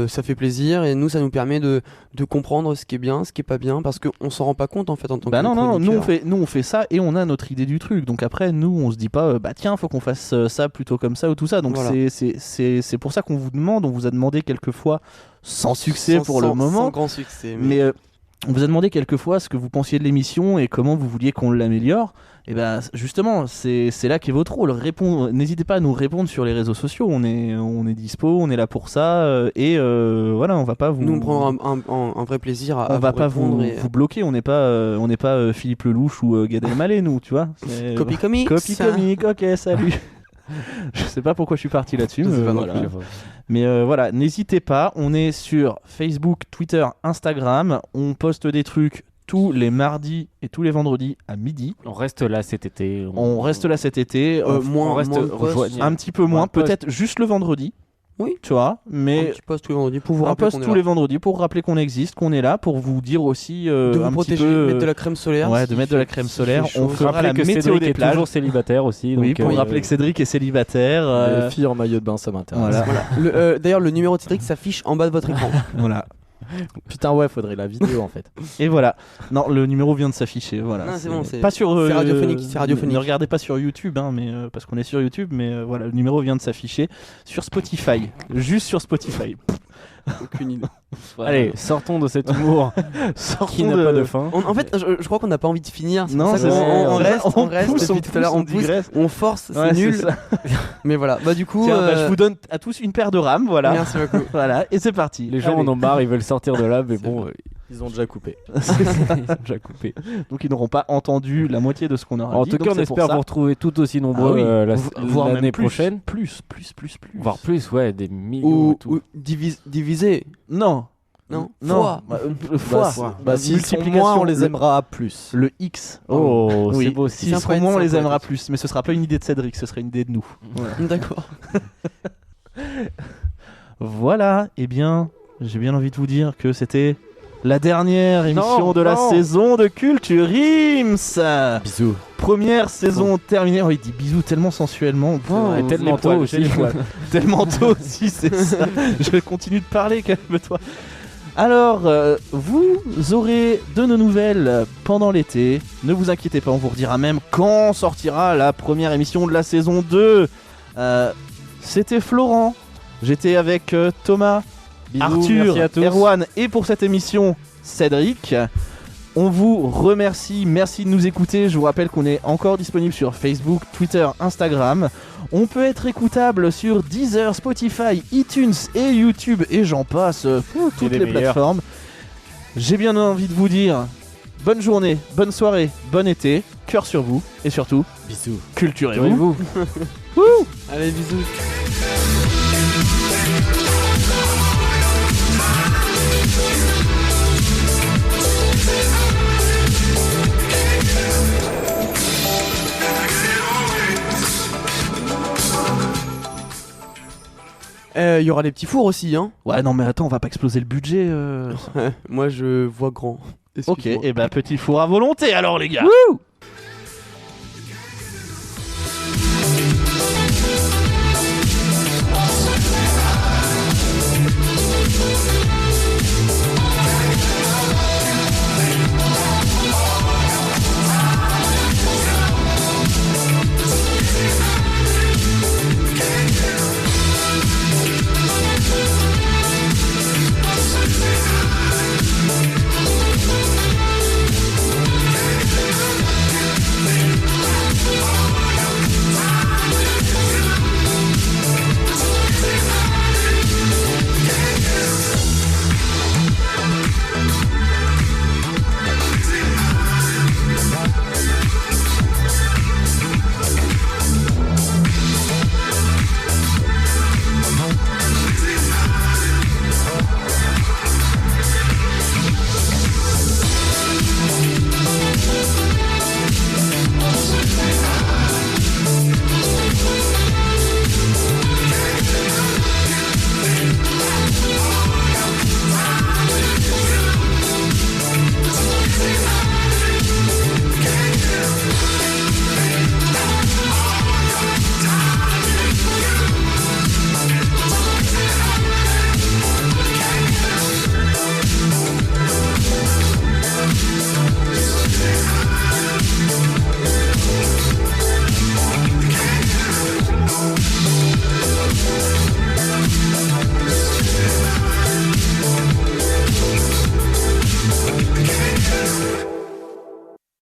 B: ça fait plaisir et nous ça nous permet de comprendre ce qui est bien, ce qui est pas bien parce qu'on s'en rend pas compte en fait en tant que
A: non,
B: chroniqueur.
A: nous on fait ça et on a notre idée du truc. Donc après, nous on se dit pas, tiens, faut qu'on fasse ça plutôt comme ça ou tout ça. Donc
B: Voilà.
A: c'est pour ça qu'on vous demande, on vous a demandé quelques fois, sans succès pour le
B: Sans
A: moment,
B: grand succès.
A: mais on vous a demandé quelques fois ce que vous pensiez de l'émission et comment vous vouliez qu'on l'améliore. Et justement, c'est là qu'est votre rôle. N'hésitez pas à nous répondre sur les réseaux sociaux. On est dispo, on est là pour ça. Voilà, on va pas vous.
B: Nous on prend un vrai plaisir à
A: On va
B: vous
A: pas
B: répondre et
A: vous bloquer. On n'est pas Philippe Lelouch ou Gad Elmaleh, nous, tu vois. C'est-
B: Copy Comics.
A: Copy comique. Ok, salut. Je sais pas pourquoi je suis parti là-dessus.
B: Je sais
A: Mais,
B: pas non
A: voilà.
B: plus.
A: Mais voilà, n'hésitez pas. On est sur Facebook, Twitter, Instagram. On poste des trucs tous les mardis et tous les vendredis à midi.
C: On reste là cet été.
A: On reste là cet été.
C: on reste
B: moins de posts.
C: rejoignable.
A: un petit peu moins,
C: Moins de posts.
A: peut-être juste le vendredi.
B: Oui.
A: Tu vois,
B: Un
A: mais
B: petit post tous les vendredis pour vous
A: un
B: rappeler
A: post
B: qu'on est
A: tous
B: là.
A: les vendredis pour rappeler qu'on existe, qu'on est là, pour vous dire aussi
B: De vous
A: un
B: protéger,
A: petit peu.
B: mettre de la crème solaire.
A: Ouais, de
B: s'il
A: mettre de la
B: fait-
A: crème
B: s'il
A: solaire.
B: fait
A: On
B: chaud.
A: fera
C: Rappelez
A: la
C: que
A: météo
C: Cédric
A: des
C: est
A: plages.
C: toujours célibataire aussi.
A: Oui,
C: donc,
A: pour rappeler que Cédric est célibataire.
E: Les filles en maillot de bain, ça m'intéresse.
A: Voilà.
B: D'ailleurs, le numéro de Cédric s'affiche en bas de votre écran.
A: Voilà.
E: Putain, ouais, faudrait la vidéo en fait.
A: Et voilà. Non, le numéro vient de s'afficher. Voilà.
B: Non, c'est bon, c'est-
A: pas sur.
B: c'est radiophonique, c'est radiophonique.
A: Ne regardez pas sur YouTube, hein, mais parce qu'on est sur YouTube, mais voilà, le numéro vient de s'afficher sur Spotify. Juste sur Spotify.
B: Aucune idée.
C: Allez, sortons de cet humour
A: Sortons
C: qui n'a pas de fin.
B: En fait, je crois qu'on n'a pas envie de finir. C'est
A: Non,
B: pour ça
A: c'est
B: qu'on-
A: ça.
B: on
A: C'est
B: reste,
A: ça.
B: on reste.
A: pousse,
B: Depuis tout à l'heure, on pousse,
A: digresse.
B: on force, c'est
A: Ouais,
B: nul.
A: c'est ça.
B: Mais voilà. Bah du coup,
A: Tiens, je vous donne à tous une paire de rames, voilà.
B: merci beaucoup.
A: Voilà, et c'est parti.
C: Les gens
A: Allez.
C: en ont marre, ils veulent sortir de là, mais bon,
E: Ils ont déjà coupé.
C: ils ont déjà coupé.
A: Donc ils n'auront pas entendu la moitié de ce qu'on aura
C: En
A: dit.
C: tout
A: donc
C: cas, on
A: c'est pour
C: espère
A: ça.
C: vous retrouver tout aussi nombreux
A: Ah oui. Voire
C: l'année
A: même plus,
C: prochaine.
A: Plus.
C: Voire plus, ouais, des millions et tout.
B: Ou diviser.
A: Non.
B: Non.
A: Non.
B: Fois.
A: Fois.
E: Bah, s'ils sont
A: Multiplication,
E: moins, on les
A: le-
E: aimera plus.
A: Le X.
C: Oh,
A: Oui.
C: c'est beau.
A: S'ils
B: C'est un
A: seront
B: poète,
A: moins, on
B: c'est un
A: les aimera
B: poète.
A: plus. Mais ce sera pas une idée de Cédric, ce serait une idée de nous.
B: D'accord.
A: Voilà. Eh bien, j'ai bien envie de vous dire que c'était la dernière émission de la
C: non.
A: saison de Culture Ims.
E: Bisous.
A: Première saison terminée. Oh, il dit bisous tellement sensuellement.
C: Ouais,
A: Oh,
C: tellement
A: les poils,
C: tôt
A: j'ai
C: aussi.
A: les poils. Tellement tôt aussi, c'est ça. Je continue de parler, calme-toi. Alors, vous aurez de nos nouvelles pendant l'été. Ne vous inquiétez pas, on vous redira même quand sortira la première émission de la saison 2. C'était Florent. J'étais avec Thomas,
C: Bisous,
A: Arthur,
C: merci à tous.
A: Erwan et pour cette émission, Cédric. On vous remercie, merci de nous écouter. Je vous rappelle qu'on est encore disponible sur Facebook, Twitter, Instagram. On peut être écoutable sur Deezer, Spotify, iTunes et YouTube et j'en passe, toutes
C: les
A: les
C: meilleurs.
A: plateformes. J'ai bien envie de vous dire bonne journée, bonne soirée, bon été, cœur sur vous et surtout,
E: Bisous.
A: culturez-vous.
B: Allez, bisous. Il y aura des petits fours aussi, hein.
A: Ouais, non mais attends, on va pas exploser le budget.
B: Moi, je vois grand.
A: Ok,
B: Excuse-moi.
A: et bah petit four à volonté alors les gars.
C: Wouh